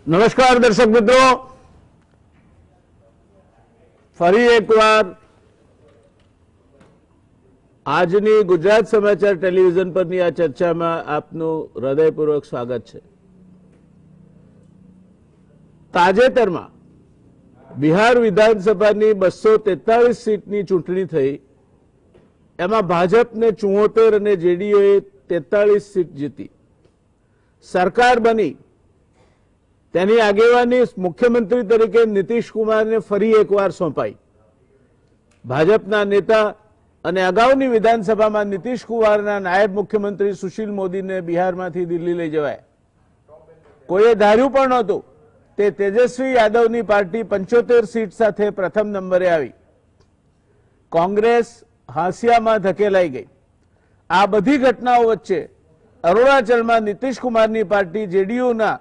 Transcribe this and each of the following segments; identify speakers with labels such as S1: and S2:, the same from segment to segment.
S1: નમસ્કાર દર્શક મિત્રો, ફરી એકવાર આજની ગુજરાત સમાચાર ટેલિવિઝન પરની આ ચર્ચામાં આપનું હૃદયપૂર્વક સ્વાગત છે। તાજેતરમાં બિહાર વિધાનસભાની 243 સીટની ચૂંટણી થઈ, એમાં ભાજપને 74 અને જેડીયુએ 43 સીટ જીતી, સરકાર બની। તેની આગેવાની મુખ્યમંત્રી તરીકે નીતિશ કુમારને ફરી એકવાર સોંપાઈ। ભાજપના નેતા અને અગાઉની વિધાનસભામાં નીતિશ કુમારના નાયબ મુખ્યમંત્રી સુશીલ મોદીને બિહારમાંથી દિલ્હી લઈ જવાયા। કોઈએ ધાર્યું પણ નહોતું તે તેજસ્વી યાદવની પાર્ટી 75 સીટ સાથે પ્રથમ નંબરે આવી। કોંગ્રેસ હાંસિયામાં ધકેલાઈ ગઈ। આ બધી ઘટનાઓ વચ્ચે અરુણાચલમાં નીતિશ કુમારની પાર્ટી જેડીયુના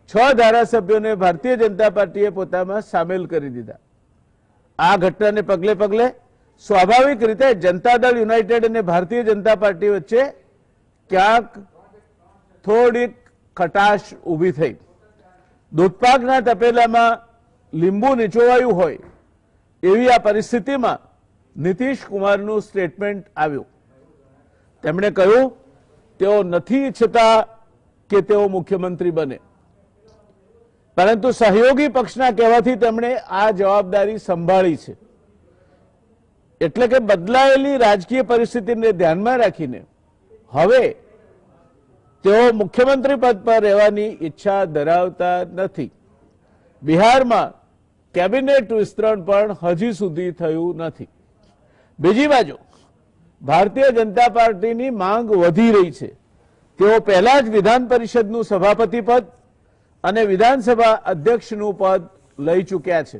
S1: 6 ધારાસભ્યોને ભારતીય જનતા પાર્ટીએ પોતામાં સામેલ કરી દીધા। આ ઘટનાને પગલે સ્વાભાવિક રીતે જનતા દળ યુનાઇટેડ અને ભારતીય જનતા પાર્ટી વચ્ચે ક્યાંક થોડીક ખટાશ ઊભી થઈ। દૂધપાકના તપેલામાં લીંબુ નીચોવાયું હોય એવી આ પરિસ્થિતિમાં નીતિશ કુમારનું સ્ટેટમેન્ટ આવ્યું। તેમણે કહ્યું તેઓ નથી ઈચ્છતા કે તેઓ મુખ્યમંત્રી બને, પરંતુ સહયોગી પક્ષના કહેવાથી તેમણે આ જવાબદારી સંભાળી છે। એટલે કે બદલાયેલી રાજકીય પરિસ્થિતિને ધ્યાનમાં રાખીને હવે તેઓ મુખ્યમંત્રી પદ પર રહેવાની ઈચ્છા ધરાવતા નથી। બિહારમાં કેબિનેટ વિસ્તરણ પણ હજી સુધી થયું નથી। બીજી બાજુ ભારતીય જનતા પાર્ટીની માંગ વધી રહી છે। તેઓ પહેલા જ વિધાન પરિષદનું સભાપતિ પદ અને વિધાનસભા અધ્યક્ષનું પદ લઈ ચૂક્યા છે।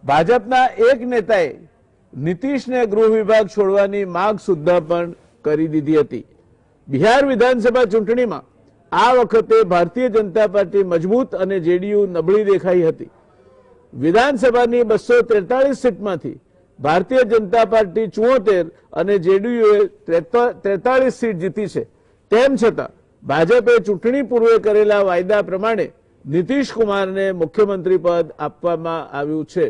S1: ભાજપના એક નેતાએ નીતિશને ગૃહ વિભાગ છોડવાની માંગ સુદ્ધા પણ કરી દીધી હતી। બિહાર વિધાનસભા ચૂંટણીમાં આ વખતે ભારતીય જનતા પાર્ટી મજબૂત અને જેડીયુ નબળી દેખાઈ હતી। વિધાનસભાની 243 સીટમાંથી ભારતીય જનતા પાર્ટી 74 અને જેડીયુએ 43 સીટ જીતી છે। તેમ છતાં ભાજપે ચૂંટણી પૂર્વે કરેલા વાયદા પ્રમાણે નીતિશ કુમારને મુખ્યમંત્રી પદ આપવામાં આવ્યું છે।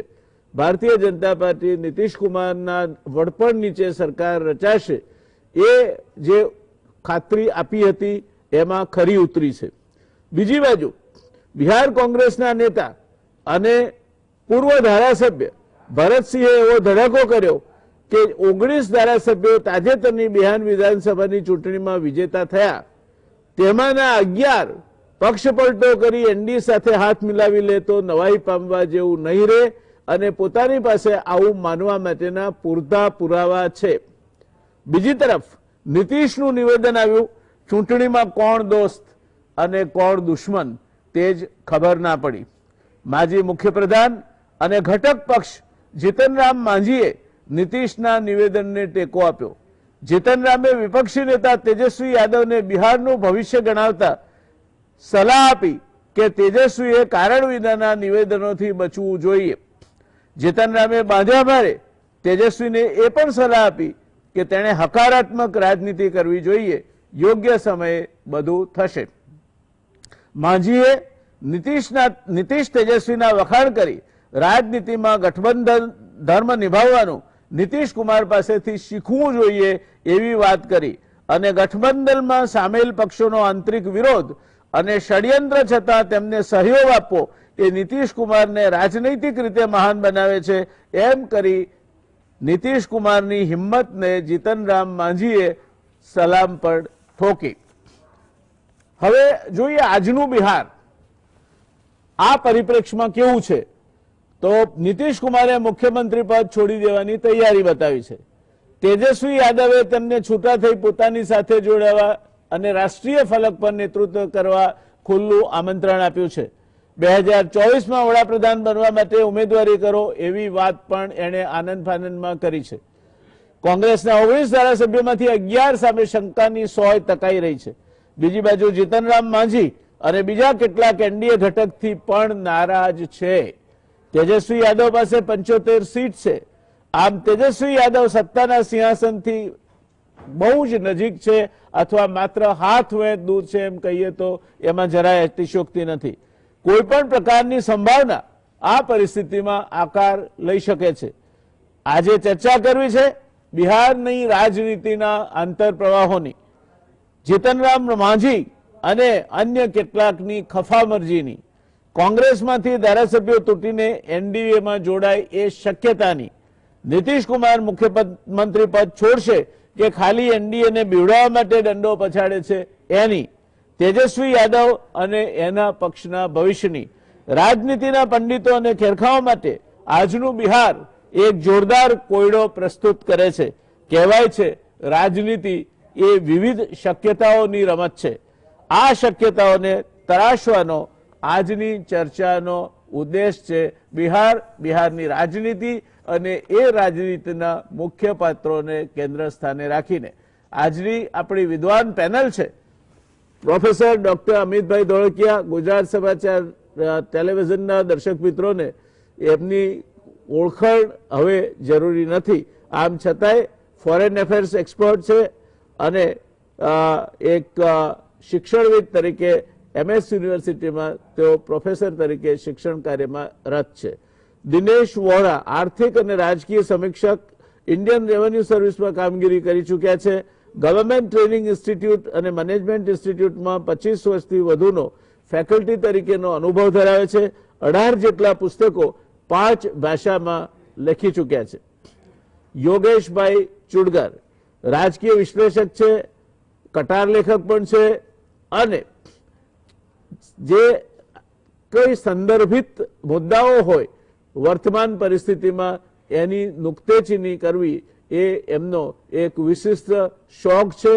S1: ભારતીય જનતા પાર્ટી નીતિશ કુમારના વડપણ નીચે સરકાર રચાશે એ જે ખાતરી આપી હતી એમાં ખરી ઉતરી છે। બીજી બાજુ બિહાર કોંગ્રેસના નેતા અને પૂર્વ ધારાસભ્ય ભરતસિંહે એવો ધડાકો કર્યો કે 19 ધારાસભ્યો તાજેતરની બિહાર વિધાનસભાની ચૂંટણીમાં વિજેતા થયા, તેમાંના 11 પક્ષપલટો કરી એનડીએ સાથે હાથ મિલાવી લે તો નવાઈ પામવા જેવું નહીં રહે અને પોતાની પાસે આવું માનવા માટેના પૂરતા પુરાવા છે। બીજી તરફ નીતિશનું નિવેદન આવ્યું, ચૂંટણીમાં કોણ દોસ્ત અને કોણ દુશ્મન તે જ ખબર ના પડી। માજી મુખ્યપ્રધાન અને ઘટક પક્ષ જીતનરામ માંઝીએ નીતિશના નિવેદનને ટેકો આપ્યો। જીતનરામે વિપક્ષી નેતા તેજસ્વી યાદવને બિહારનું ભવિષ્ય ગણાવતા સલાહ આપી કે તેજસ્વીએ કારણ વિનાના નિવેદનોથી બચવું જોઈએ। જીતનરામે બાંધ્યા ભારે તેજસ્વીને એ પણ સલાહ આપી કે તેણે હકારાત્મક રાજનીતિ કરવી જોઈએ, યોગ્ય સમયે બધું થશે। માંઝીએ નીતિશ તેજસ્વીના વખાણ કરી રાજનીતિમાં ગઠબંધન ધર્મ નિભાવવાનું નીતિશ કુમાર પાસેથી શીખવું જોઈએ એવી વાત કરી અને ગઠબંધનમાં સામેલ પક્ષોનો આંતરિક વિરોધ અને ષડયંત્ર છતાં તેમને સહયોગ આપવો એ નીતિશ કુમારને રાજનૈતિક રીતે મહાન બનાવે છે એમ કરી નીતિશ કુમારની હિંમતને જીતનરામ માંઝીએ સલામ પણ ઠોકી। હવે જોઈએ આજનું બિહાર આ પરિપ્રેક્ષમાં કેવું છે તો નીતિશ કુમારે મુખ્યમંત્રી પદ છોડી દેવાની તૈયારી બતાવી છે। તેજસ્વી યાદવે તેમને છૂટા થઈ પોતાની સાથે જોડાવા અને રાષ્ટ્રીય ફલક પર નેતૃત્વ કરવા ખુલ્લું આમંત્રણ આપ્યું છે। 2024માં વડાપ્રધાન બનવા માટે ઉમેદવારી કરો એવી વાત પણ એણે આનંદ ફાનંદમાં કરી છે। કોંગ્રેસના 19 ધારાસભ્યોમાંથી 11 સામે શંકાની સોય તકાઈ રહી છે। બીજી બાજુ જીતનરામ માંઝી અને બીજા કેટલાક એનડીએ ઘટકથી પણ નારાજ છે। તેજસ્વી યાદવ પાસે 75 સીટ છે। આમ તેજસ્વી યાદવ સત્તાના સિંહાસનથી બહુ જ નજીક છે અથવા માત્ર હાથ વેંત દૂર છે એમ કહીએ તો એમાં જરાય અતિશયોક્તિ નથી। કોઈપણ પ્રકારની સંભાવના આ પરિસ્થિતિમાં આકાર લઈ શકે છે। આજે ચર્ચા કરવી છે બિહારની રાજનીતિના આંતરપ્રવાહોની, જીતનરામ માંઝી અને અન્ય કેટલાકની ખફામરજીની, કોંગ્રેસમાંથી ધારાસભ્યો તૂટીને એનડીએમાં જોડાય એ શક્યતાની, નીતિશ કુમાર મુખ્યમંત્રી પદ છોડશે કે ખાલી એનડીએને બીવડાવવા માટે દંડો પછાડે છે એની, તેજસ્વી યાદવ અને એના પક્ષના ભવિષ્યની, રાજનીતિના પંડિતો અને ખેરખાઓ માટે આજનું બિહાર એક જોરદાર કોયડો પ્રસ્તુત કરે છે। કહેવાય છે રાજનીતિ એ વિવિધ શક્યતાઓની રમત છે। આ શક્યતાઓને તરાશવાનો આજની ચર્ચાનો ઉદ્દેશ છે। બિહારની રાજનીતિ અને એ રાજનીતિના મુખ્ય પાત્રોને કેન્દ્ર સ્થાને રાખીને આજની આપણી વિદ્વાન પેનલ છે। પ્રોફેસર ડોક્ટર અમિતભાઈ ધોળકિયા, ગુજરાત સમાચાર ટેલિવિઝનના દર્શક મિત્રોને એમની ઓળખાણ હવે જરૂરી નથી, આમ છતાંય ફોરેન અફેર્સ એક્સપર્ટ છે અને એક શિક્ષણવિદ તરીકે એમએસ યુનિવર્સિટીમાં તેઓ પ્રોફેસર તરીકે શિક્ષણ કાર્યમાં રત છે। દિનેશ વોરા આર્થિક અને રાજકીય સમીક્ષક, ઇન્ડિયન રેવન્યુ સર્વિસમાં કામગીરી કરી ચૂક્યા છે। ગવર્મેન્ટ ટ્રેનિંગ ઇન્સ્ટિટ્યૂટ અને મેનેજમેન્ટ ઇન્સ્ટિટ્યૂટમાં 25 વર્ષથી વધુનો ફેકલ્ટી તરીકેનો અનુભવ ધરાવે છે। 18 જેટલા પુસ્તકો 5 ભાષામાં લખી ચૂક્યા છે। યોગેશભાઈ ચુડગર રાજકીય વિશ્લેષક છે, કટાર લેખક પણ છે અને જે કઈ સંદર્ભિત મુદ્દાઓ હોય વર્તમાન પરિસ્થિતિમાં એની નુક્તેચીની કરવી એ એમનો એક વિશિષ્ટ શોખ છે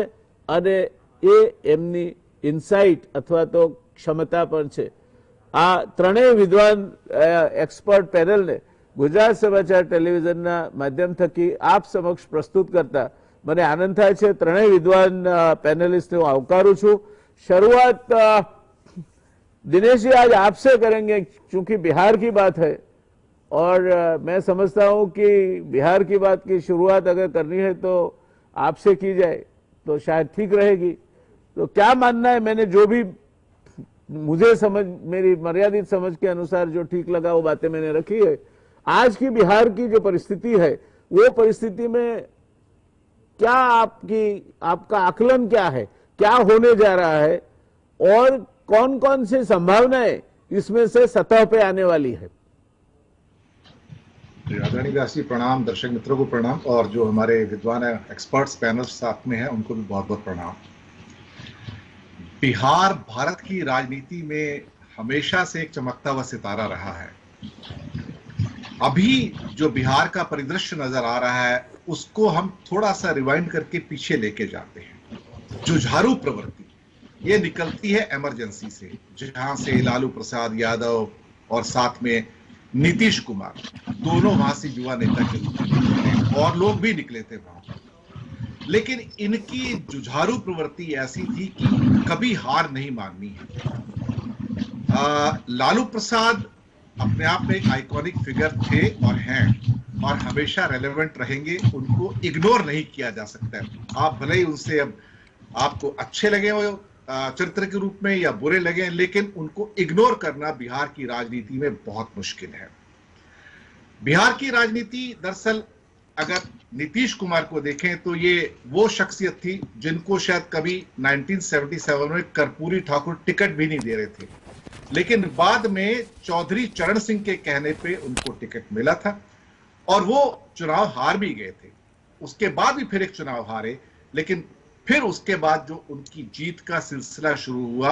S1: અને એ એમની ઇન્સાઇટ અથવા તો ક્ષમતા પણ છે। આ ત્રણેય વિદ્વાન એક્સપર્ટ પેનલને ગુજરાત સમાચાર ટેલિવિઝનના માધ્યમ થકી આપ સમક્ષ પ્રસ્તુત કરતા મને આનંદ થાય છે। ત્રણેય વિદ્વાન पैनलिस्ट હું આવકારું છું। शुरुआत दिनेश जी आज आपसे करेंगे क्योंकि बिहार की बात है और मैं समझता हूं कि बिहार की बात की शुरुआत अगर करनी है तो आपसे की जाए तो शायद ठीक रहेगी। तो क्या मानना है, मैंने जो भी मुझे समझ, मेरी मर्यादित समझ के अनुसार जो ठीक लगा वो बातें मैंने रखी है। आज की बिहार की जो परिस्थिति है वो परिस्थिति में क्या आपका आकलन क्या है, क्या होने जा रहा है और कौन कौन सी संभावनाएं इसमें से सतह पे आने वाली है?
S2: आदरणीय व्यास जी प्रणाम, दर्शक मित्रों को प्रणाम और जो हमारे विद्वान एक्सपर्ट्स पैनल साथ में हैं उनको भी बहुत बहुत प्रणाम। बिहार भारत की राजनीति में हमेशा से एक चमकता हुआ सितारा रहा है। अभी जो बिहार का परिदृश्य नजर आ रहा है उसको हम थोड़ा सा रिवाइंड करके पीछे लेके जाते हैं। जुझारू प्रवृत्ति ये निकलती है इमरजेंसी से, जहां से लालू प्रसाद यादव और साथ में नीतीश कुमार दोनों वहां से युवा नेता के रूप में निकले और लोग भी निकले थे वहां। लेकिन इनकी जुझारू प्रवृत्ति ऐसी थी कि कभी हार नहीं माननी है। लालू प्रसाद अपने आप में एक आइकॉनिक फिगर थे और हैं और हमेशा रेलेवेंट रहेंगे, उनको इग्नोर नहीं किया जा सकता है। आप भले ही उनसे अब आपको अच्छे लगे हो चरित्र के रूप में या बुरे लगे, लेकिन उनको इग्नोर करना बिहार की राजनीति में बहुत मुश्किल है। बिहार की राजनीति दरअसल अगर नीतीश कुमार को देखें तो ये वो शख्सियत थी जिनको शायद कभी 1977 में कर्पूरी ठाकुर टिकट भी नहीं दे रहे थे, लेकिन बाद में चौधरी चरण सिंह के कहने पे उनको टिकट मिला था और वो चुनाव हार भी गए थे। उसके बाद भी फिर एक चुनाव हारे, लेकिन फिर उसके बाद जो उनकी जीत का सिलसिला शुरू हुआ,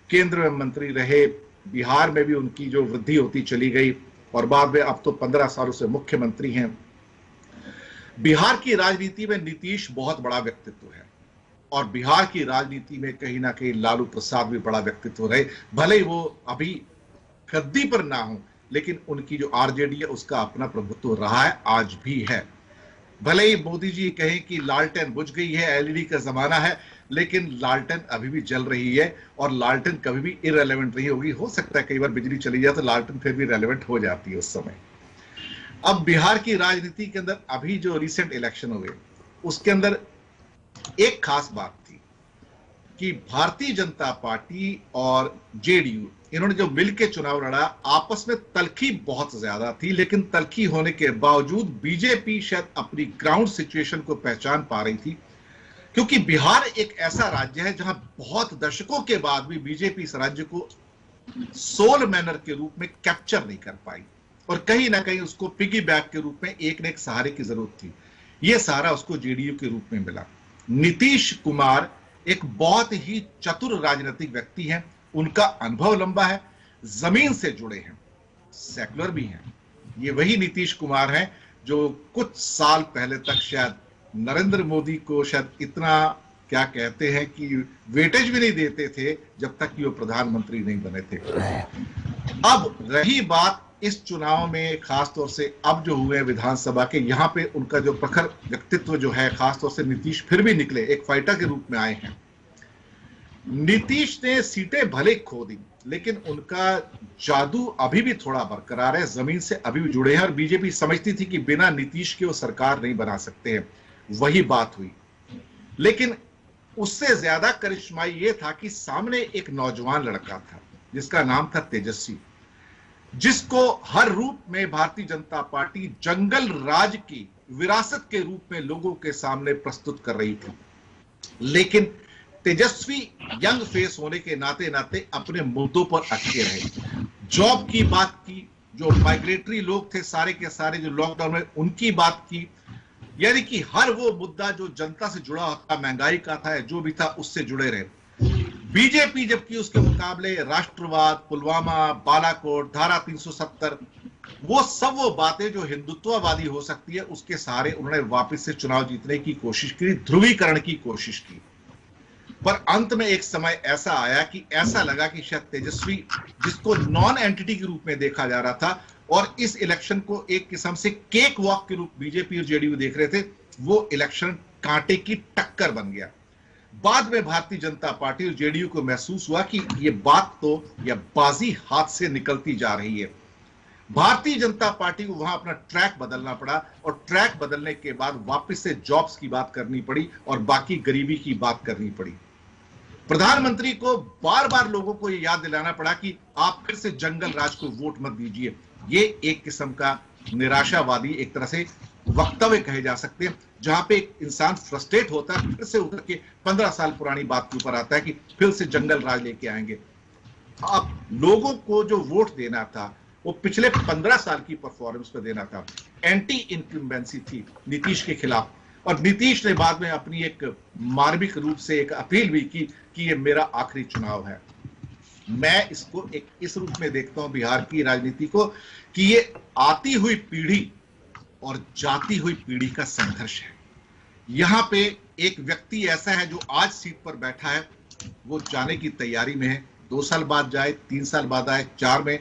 S2: केंद्र में मंत्री रहे, बिहार में भी उनकी जो वृद्धि होती चली गई और बाद में अब तो 15 सालों से मुख्यमंत्री हैं। बिहार की राजनीति में नीतीश बहुत बड़ा व्यक्तित्व है और बिहार की राजनीति में कहीं ना कहीं लालू प्रसाद भी बड़ा व्यक्तित्व रहे। भले ही वो अभी गद्दी पर ना हो, लेकिन उनकी जो आरजेडी है उसका अपना प्रभुत्व रहा है, आज भी है। भले ही मोदी जी कहें कि लालटेन बुझ गई है, एलईडी का जमाना है, लेकिन लालटेन अभी भी जल रही है और लालटेन कभी भी इररिलेवेंट नहीं होगी। हो सकता है कई बार बिजली चली जाए तो लालटेन फिर भी रेलेवेंट हो जाती है उस समय। अब बिहार की राजनीति के अंदर अभी जो रिसेंट इलेक्शन हुए उसके अंदर एक खास बात थी, कि भारतीय जनता पार्टी और जेडीयू इन्होंने जो मिलकर चुनाव लड़ा, आपस में तल्खी बहुत ज्यादा थी, लेकिन तल्खी होने के बावजूद बीजेपी शायद अपनी ग्राउंड सिचुएशन को पहचान पा रही थी, क्योंकि बिहार एक ऐसा राज्य है जहां बहुत दशकों के बाद भी बीजेपी इस राज्य को सोल मैनर के रूप में कैप्चर नहीं कर पाई और कहीं ना कहीं उसको पिगी बैक के रूप में एक न एक सहारे की जरूरत थी। यह सहारा उसको जेडीयू के रूप में मिला। नीतीश कुमार एक बहुत ही चतुर राजनीतिक व्यक्ति हैं, उनका अनुभव लंबा है, जमीन से जुड़े हैं, सेकुलर भी हैं। ये वही नीतीश कुमार हैं जो कुछ साल पहले तक शायद नरेंद्र मोदी को शायद इतना क्या कहते हैं कि वेटेज भी नहीं देते थे जब तक कि वो प्रधानमंत्री नहीं बने थे। अब रही बात इस चुनाव में, खासतौर से अब जो हुए विधानसभा के, यहां पे उनका जो प्रखर व्यक्तित्व जो है, खासतौर से नीतीश फिर भी निकले, एक फाइटर के रूप में आए हैं। नीतीश ने सीटें भले खो दी, लेकिन उनका जादू अभी भी थोड़ा बरकरार है, जमीन से अभी भी जुड़े हैं और बीजेपी समझती थी कि बिना नीतीश के वो सरकार नहीं बना सकते हैं। वही बात हुई, लेकिन उससे ज्यादा करिश्माई ये था कि सामने एक नौजवान लड़का था जिसका नाम था तेजस्वी, जिसको हर रूप में भारतीय जनता पार्टी जंगल राज की विरासत के रूप में लोगों के सामने प्रस्तुत कर रही थी। लेकिन तेजस्वी यंग फेस होने के नाते नाते अपने मुद्दों पर अटके रहे। जॉब की बात की, जो माइग्रेटरी लोग थे सारे के सारे जो लॉकडाउन में, उनकी बात की, यानी कि हर वो मुद्दा जो जनता से जुड़ा था, महंगाई का था, जो भी था, उससे जुड़े रहे। बीजेपी जबकि उसके मुकाबले राष्ट्रवाद, पुलवामा, बालाकोट, धारा 370, वो सब वो बातें जो हिंदुत्ववादी हो सकती है, उसके सहारे उन्होंने वापस से चुनाव जीतने की कोशिश की, ध्रुवीकरण की कोशिश की। पर अंत में एक समय ऐसा आया कि ऐसा लगा कि शायद तेजस्वी, जिसको नॉन एंटिटी के रूप में देखा जा रहा था और इस इलेक्शन को एक किस्म से केक वॉक के रूप बीजेपी और जेडीयू देख रहे थे, वो इलेक्शन कांटे की टक्कर बन गया। बाद में भारतीय जनता पार्टी और जेडीयू को महसूस हुआ कि ये बात तो, या बाजी हाथ से निकलती जा रही है। भारतीय जनता पार्टी को वहां अपना ट्रैक बदलना पड़ा और ट्रैक बदलने के बाद वापस से जॉब्स की बात करनी पड़ी और बाकी गरीबी की बात करनी पड़ी। प्रधानमंत्री को बार बार लोगों को यह याद दिलाना पड़ा कि आप फिर से जंगल राज को वोट मत दीजिए। ये एक किस्म का निराशावादी एक तरह से वक्तव्य कहे जा सकते हैं, जहां पे एक इंसान फ्रस्ट्रेट होता है, फिर से उतर के 15 साल पुरानी बात के ऊपर आता है कि फिर से जंगल राज लेके आएंगे। अब लोगों को जो वोट देना था वो पिछले 15 साल की परफॉर्मेंस पे देना था। एंटी इनकम्बेंसी थी नीतीश के खिलाफ और नीतीश ने बाद में अपनी एक मार्मिक रूप से एक अपील भी की कि ये मेरा आखिरी चुनाव है। मैं इसको एक इस रूप में देखता हूं बिहार की राजनीति को कि ये आती हुई पीढ़ी और जाती हुई पीढ़ी का संघर्ष है। यहां पे एक व्यक्ति ऐसा है जो आज सीट पर बैठा है, वो जाने की तैयारी में है, 2 साल बाद जाए, 3 साल बाद आए, 4 में।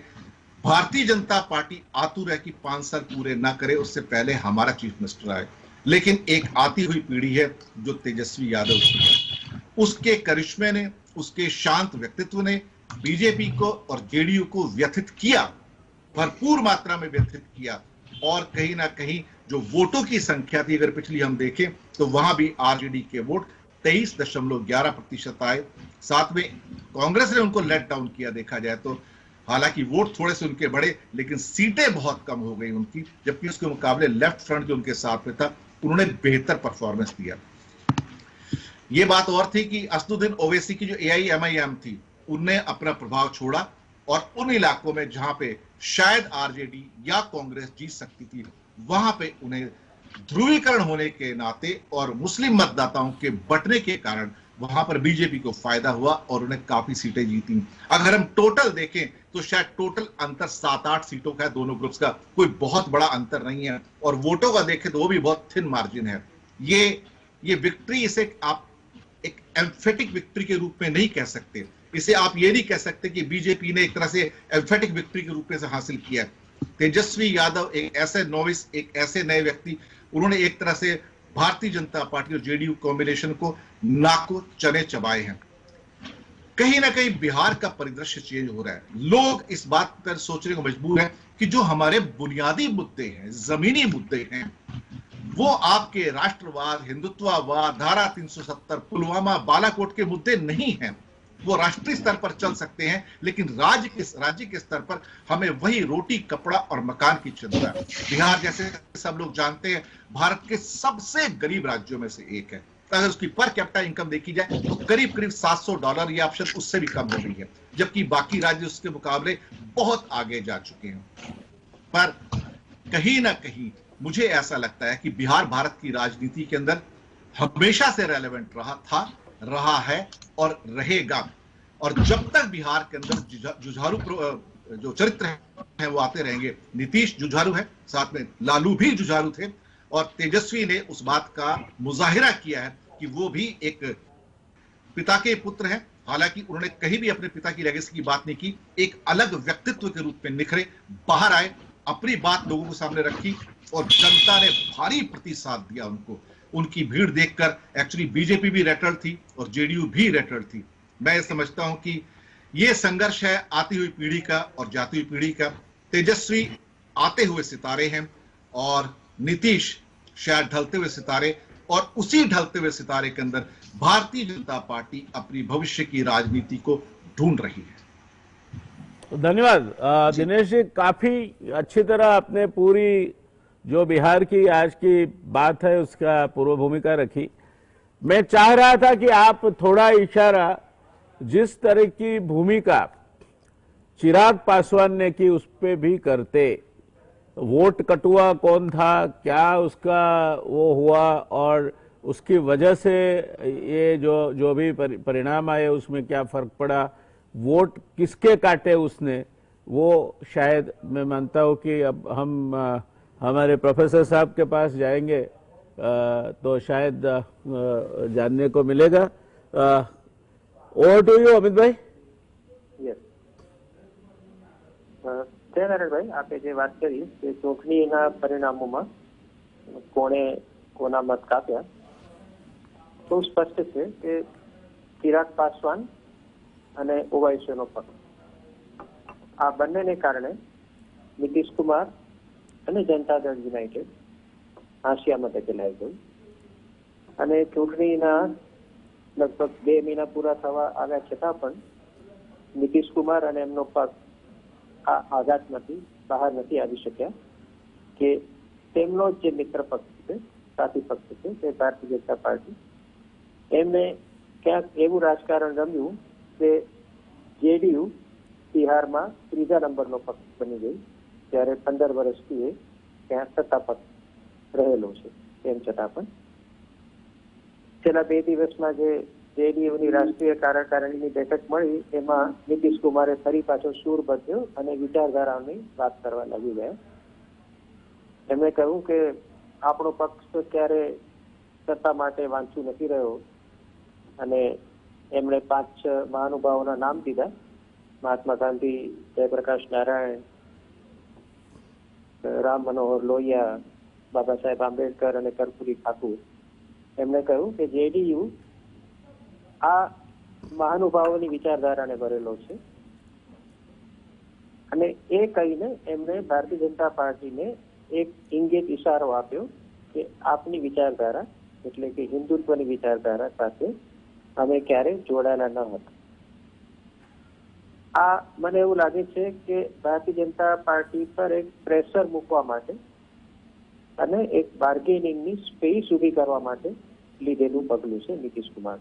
S2: भारतीय जनता पार्टी आतुर है कि 5 साल पूरे ना करे, उससे पहले हमारा चीफ मिनिस्टर आए। लेकिन एक आती हुई पीढ़ी है जो तेजस्वी यादव की है। उसके करिश्मे ने, उसके शांत व्यक्तित्व ने बीजेपी को और जेडीयू को व्यथित किया, भरपूर मात्रा में व्यथित किया। और कहीं ना कहीं जो वोटों की संख्या थी, अगर पिछली हम देखें तो वहां भी आरजेडी के वोट 23.11% आए। साथ में कांग्रेस ने उनको लेट डाउन किया देखा जाए तो। हालांकि वोट थोड़े से उनके बढ़े, लेकिन सीटें बहुत कम हो गई उनकी, जबकि उसके मुकाबले लेफ्ट फ्रंट जो उनके साथ में था, उन्होंने बेहतर परफॉर्मेंस दिया। यह बात और थी कि असदुद्दीन ओवैसी की जो AIMIM थी, उनने अपना प्रभाव छोड़ा और उन इलाकों में जहां पे शायद आरजेडी या कांग्रेस जीत सकती थी, वहां पे उन्हें ध्रुवीकरण होने के नाते और मुस्लिम मतदाताओं के बंटने के कारण वहां पर बीजेपी को फायदा हुआ और उन्हें काफी सीटें जीती। अगर हम टोटल देखें तो शायद टोटल अंतर 7-8 सीटों का है दोनों ग्रुप्स का, कोई बहुत बड़ा अंतर नहीं है। और वोटों का देखें तो वो भी बहुत थिन मार्जिन है। ये विक्ट्री, इसे आप एक एम्फेटिक विक्ट्री के रूप में नहीं कह सकते। इसे आप ये नहीं कह सकते कि बीजेपी ने एक तरह से एम्फेटिक विक्ट्री के रूप में से हासिल किया। तेजस्वी यादव एक ऐसे नोविस, एक ऐसे नए व्यक्ति, उन्होंने एक तरह से भारतीय जनता पार्टी और जेडीयू कॉम्बिनेशन को नाको चने चबाए हैं। कहीं ना कहीं बिहार का परिदृश्य चेंज हो रहा है। लोग इस बात पर सोचने को मजबूर हैं कि जो हमारे बुनियादी मुद्दे हैं, जमीनी मुद्दे हैं, वो आपके राष्ट्रवाद, हिंदुत्ववाद, धारा 370, पुलवामा, बालाकोट के मुद्दे नहीं हैं। वो राष्ट्रीय स्तर पर चल सकते हैं, लेकिन राज्य के स्तर पर हमें वही रोटी, कपड़ा और मकान की चिंता है। बिहार, जैसे सब लोग जानते हैं, भारत के सबसे गरीब राज्यों में से एक है। अगर उसकी पर कैपिटा इनकम देखी जाए तो करीब करीब $700 या ऑप्शन उससे भी कम हो रही है, जबकि बाकी राज्य उसके मुकाबले बहुत आगे जा चुके हैं। पर कहीं ना कहीं मुझे ऐसा लगता है कि बिहार भारत की राजनीति के अंदर हमेशा से रेलेवेंट रहा है और रहेगा। और जब तक बिहार के अंदर जुझारू जो चरित्र हैं वो आते रहेंगे, नीतीश जुझारू है, साथ में लालू भी जुझारू थे, और तेजस्वी ने उस बात का मुजाहिरा किया है कि वो भी एक पिता के पुत्र हैं। हालांकि उन्होंने कहीं भी अपने पिता की लेगेसी की बात नहीं की, एक अलग व्यक्तित्व के रूप में निखरे, बाहर आए, अपनी बात लोगों के सामने रखी, और जनता ने भारी प्रतिसाद दिया उनको। उनकी भीड़ देखकर एक्चुअली बीजेपी भी रैटल्ड थी और जेडीयू भी रैटल्ड थी। मैं समझता हूं कि यह संघर्ष है आती हुई पीढ़ी का और जाती हुई पीढ़ी का। तेजस्वी आते हुए सितारे हैं और नीतीश शायद ढलते हुए सितारे, और उसी ढलते हुए सितारे के अंदर भारतीय जनता पार्टी अपनी भविष्य की राजनीति को ढूंढ रही है।
S1: धन्यवाद दिनेश जी, काफी अच्छी तरह आपने पूरी जो बिहार की आज की बात है उसका पूर्व भूमिका रखी। मैं चाह रहा था कि आप थोड़ा इशारा जिस तरह की भूमिका चिराग पासवान ने की उस पर भी करते। वोट कटुआ कौन था, क्या उसका वो हुआ, और उसकी वजह से ये जो भी परिणाम आए उसमें क्या फर्क पड़ा, वोट किसके काटे उसने, वो शायद मैं मानता हूं कि अब हम हमारे प्रोफेसर साहब के पास जाएंगे तो शायद जानने को मिलेगा। ओवर टू यू अमित भाई।
S3: યસ જયનારાયણભાઈ, આપે જે વાત કરી કે ચૂંટણીના પરિણામોમાં કોણે કોના મત કાપ્યા, બહુ સ્પષ્ટ છે કે ચિરાગ પાસવાન અને ઓવાઈસીનો પક્ષ, આ બંનેને કારણે નીતિશ કુમાર અને જનતા દળ યુનાઇટેડ હાંસિયા મતે ચલાઈ ગયું અને ચૂંટણીના લગભગ 2 મહિના પૂરા થવા આવ્યા છતાં પણ નીતિશ કુમાર અને એમનો પક્ષ આ આઘાતમાંથી બહાર નથી આવી શક્યા કે તેમનો જે મિત્ર પક્ષ છે, સાથી પક્ષ છે, તે ભારતીય જનતા પાર્ટી, એમને ક્યાંક એવું રાજકારણ રમ્યું કે જેડીયુ બિહારમાં 3જા નંબરનો પક્ષ બની ગઈ, જ્યારે 15 વર્ષથી એ ત્યાં સત્તા પક્ષ રહેલો છે। તેમ છતાં પણ છેલ્લા 2 દિવસમાં જે જેડીયુની રાષ્ટ્રીય કાર્યકારિણીની બેઠક મળી એમાં નીતિશ કુમારે ફરી પાછો સૂર બદલ્યો અને વિચારધારાની વાત કરવા લાગી ગયા। એમણે કહ્યું કે આપણો પક્ષ ક્યારે સત્તા માટે વાંચું નથી રહ્યો અને એમણે 5-6 મહાનુભાવોના નામ દીધા, મહાત્મા ગાંધી, જયપ્રકાશ નારાયણ, રામ મનોહર લોહિયા, બાબા સાહેબ આંબેડકર અને કર્પૂરી ઠાકુર। એમણે કહ્યું કે જેડીયુ આ મહાનુભાવોની વિચારધારાને ભરેલો છે અને એ કહીને એમણે ભારતીય જનતા પાર્ટીને એક ઇંગિત ઇશારો આપ્યો કે આપની વિચારધારા એટલે કે હિન્દુત્વની વિચારધારા સાથે અમે ક્યારે જોડાયેલા ન હતા। આ મને એવું લાગે છે કે ભારતીય જનતા પાર્ટી પર એક પ્રેશર મૂકવા માટે અને એક બાર્ગેનિંગની સ્પેસ ઊભી કરવા માટે લીધેલું પગલું છે નીતિશ કુમાર।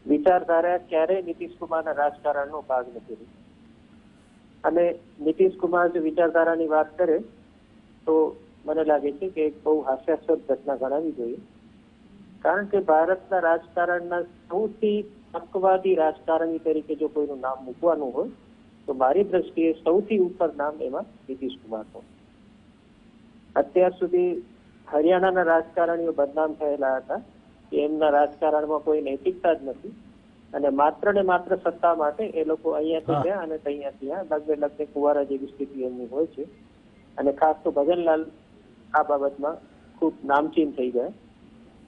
S3: વિચારધારા ક્યારેય નીતિશ કુમારના રાજકારણનો ભાગ નથી રહી અને નીતિશ કુમાર જો વિચારધારાની વાત કરે તો મને લાગે છે કે એક બહુ હાસ્યાસ્પદ ઘટના ગણાવી જોઈએ, કારણ કે ભારતના રાજકારણના સૌથી તકવાદી રાજકારણી તરીકે જો કોઈનું નામ મૂકવાનું હોય તો મારી દ્રષ્ટિએ સૌથી ઉપર નામ એમાં નીતિશ કુમારનું। અત્યાર સુધી હરિયાણાના રાજકારણીઓ બદનામ થયેલા હતા કે એમના રાજકારણમાં કોઈ નૈતિકતા જ નથી અને માત્ર ને માત્ર સત્તા માટે એ લોકો અહીંયાથી ગયા અને ત્યાંથી લગભગ લગભગ કુવારા જેવી સ્થિતિ એમની હોય છે અને ખાસ તો ભજનલાલ આ બાબતમાં ખૂબ નામચીન થઈ ગયા।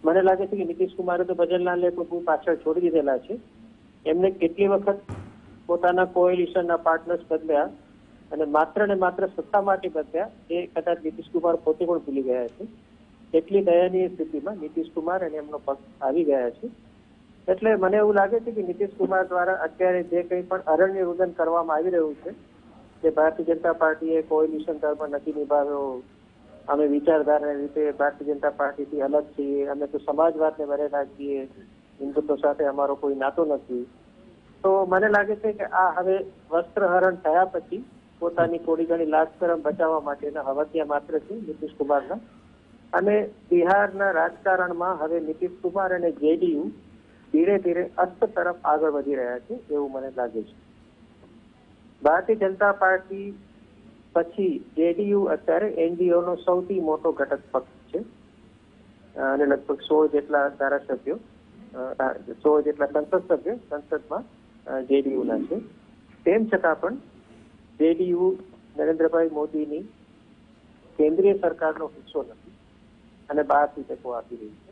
S3: મને લાગે છે કે નીતિશ કુમારે તો ભજનલાલને બહુ પાછળ છોડી દીધેલા છે। એમને કેટલી વખત પોતાના કોએલિશનના પાર્ટનર્સ બદલ્યા અને માત્ર ને માત્ર સત્તા માટે બદલ્યા એ કદાચ નીતિશ કુમાર પોતે પણ ભૂલી ગયા છે એટલી દયનીય સ્થિતિમાં નીતિશ કુમાર અને એમનો પક્ષ આવી ગયા છે. એટલે મને એવું લાગે છે કે નીતિશ કુમાર દ્વારા અત્યારે જે કંઈ પણ અરણ્ય રુદન કરવામાં આવી રહ્યું છે, કે ભારતીય જનતા પાર્ટીએ કોએલિશન ધર્મ નથી નિભાવ્યો, અમે વિચારધારાની રીતે ભારતીય જનતા પાર્ટીથી અલગ છીએ, અમે તો સમાજવાદને વરેલા છીએ, હિન્દુત્વ સાથે અમારો કોઈ નાતો નથી. તો મને લાગે છે કે આ હવે વસ્ત્રહરણ થયા પછી પોતાની થોડી ઘણી લાજશરમ બચાવવા માટેના હવસિયા માત્ર છે નીતિશ કુમારના. અને બિહારના રાજકારણમાં હવે નીતિશ કુમાર અને જેડીયુ ધીરે ધીરે અસ્ત તરફ આગળ વધી રહ્યા છે એવું મને લાગે છે. ભારતીય જનતા પાર્ટી પછી જેડીયુ અત્યારે એનડીઓ નો સૌથી મોટો ઘટક પક્ષ છે અને લગભગ 16 જેટલા ધારાસભ્યો, 16 જેટલા સંસદ સભ્યો સંસદમાં જેડીયુના છે. તેમ છતાં પણ જેડીયુ નરેન્દ્રભાઈ મોદીની કેન્દ્રીય સરકારનો હિસ્સો નથી અને બહારથી ટેકો આપી રહી છે.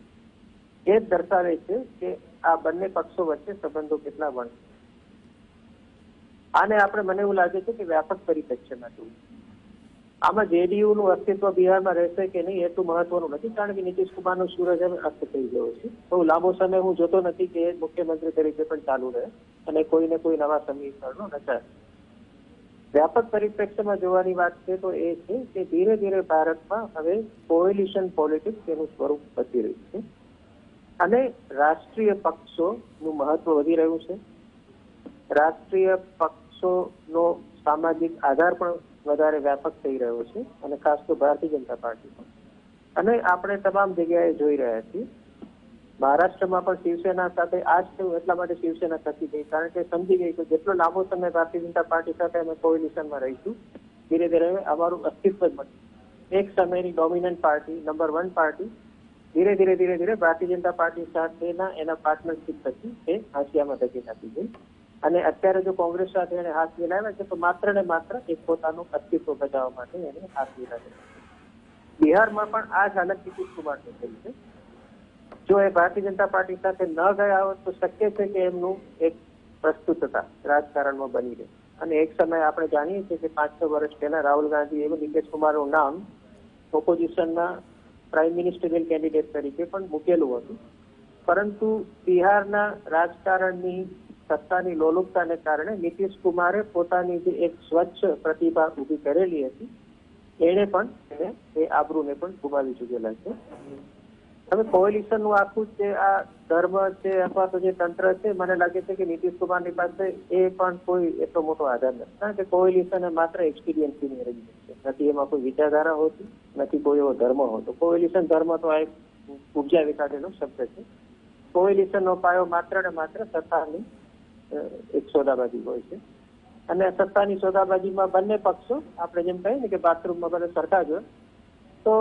S3: એ જ દર્શાવે છે કે આ બંને પક્ષો વચ્ચે સંબંધો કેટલા વણ. આને આપણે મને એવું લાગે છે કે વ્યાપક પરિપ્રેક્ષ્યમાં જોવું. આમાં જેડીયુ નું અસ્તિત્વ બિહારમાં રહેશે કે નહીં એટલું મહત્વનું નથી, કારણ કે નીતિશ કુમારનો સૂરજ હવે અસ્ત થઈ ગયો છે. બહુ લાંબો સમય હું જોતો નથી કે મુખ્યમંત્રી તરીકે પણ ચાલુ રહે અને કોઈને કોઈ નવા સમીકરણો રચાય. વ્યાપક પરિપ્રેક્ષ્યમાં જોવાની વાત છે તો એ છે કે ધીરે ધીરે ભારતમાં હવે કોએલિશન પોલિટિક્સ તેનું સ્વરૂપ બદલી રહ્યું છે અને રાષ્ટ્રીય પક્ષોનું મહત્વ વધી રહ્યું છે. રાષ્ટ્રીય પક્ષોનો સામાજિક આધાર પણ વધારે વ્યાપક થઈ રહ્યો છે અને ખાસ તો ભારતીય જનતા પાર્ટી પણ. અને આપણે તમામ જગ્યાએ જોઈ રહ્યા છીએ. મહારાષ્ટ્રમાં પણ શિવસેના સાથે આ જ થયું, એટલા માટે શિવસેના થતી ગઈ, કારણ કે સમજી ગઈ કે જેટલો લાંબો સમય ભારતીય જનતા પાર્ટી સાથે અમે કોએલિશનમાં રહીશું, ધીરે ધીરે અમારું અસ્તિત્વ જ મળશે. એક સમયની ડોમિનન્ટ પાર્ટી, નંબર 1 પાર્ટી ધીરે ધીરે ધીરે ધીરે ભારતીય જનતા પાર્ટી સાથેના એના પાર્ટનરશિપ થકી એ હાંસિયામાં ધકી નાખી ગઈ. અને અત્યારે જો કોંગ્રેસ સાથે એને હાથ મિલાવ્યા છે તો માત્ર ને માત્ર એક પોતાનું અસ્તિત્વ બચાવવા માટે એને હાથ મિલાવ્યા છે. બિહારમાં પણ આ જ હાલત નીતિશ કુમારની થઈ છે. જો એ ભારતીય જનતા પાર્ટી સાથે ન ગયા હોત તો શક્ય છે કે એમનું એક પ્રસ્તુતતા રાજકારણમાં બની રહે. અને એક સમય આપણે જાણીએ છીએ કે 5-6 વર્ષ પહેલા રાહુલ ગાંધી એવું નીતિશ કુમારનું નામ ઓપોઝિશનના પ્રાઇમ મિનિસ્ટરિયલ કેન્ડિડેટ તરીકે પણ મૂકેલું હતું. પરંતુ બિહારના રાજકારણની સત્તાની લોલુપતાને કારણે નીતિશ કુમારે પોતાની જે એક સ્વચ્છ પ્રતિભા ઉભી કરેલી હતી એને પણ એ આબરૂને પણ ગુમાવી ચૂકેલા છે. હવે કોએલિશનનું આખું જે આ ધર્મ છે અથવા તો જે તંત્ર છે, મને લાગે છે કે નીતિશ કુમારની પાસે એ પણ કોઈ એટલો મોટો આધાર નથી, કારણ કે કોએલિશન માત્ર એક્સપિરિયન્સની અરેન્જમેન્ટ છે, નથી એમાં કોઈ વિચારધારા હોતી, નથી કોઈ એવો ધર્મ હોતો. કોએલિશન ધર્મ તો આ એક ઉપજાવી કાઢેલો શબ્દ છે. કોએલિશનનો પાયો માત્ર ને માત્ર સત્તાની એક સોદાબાજી હોય છે અને સત્તાની સોદાબાજીમાં બંને પક્ષો આપણે જેમ કહીએ ને કે બાથરૂમમાં બંને સરખા જ હોય. તો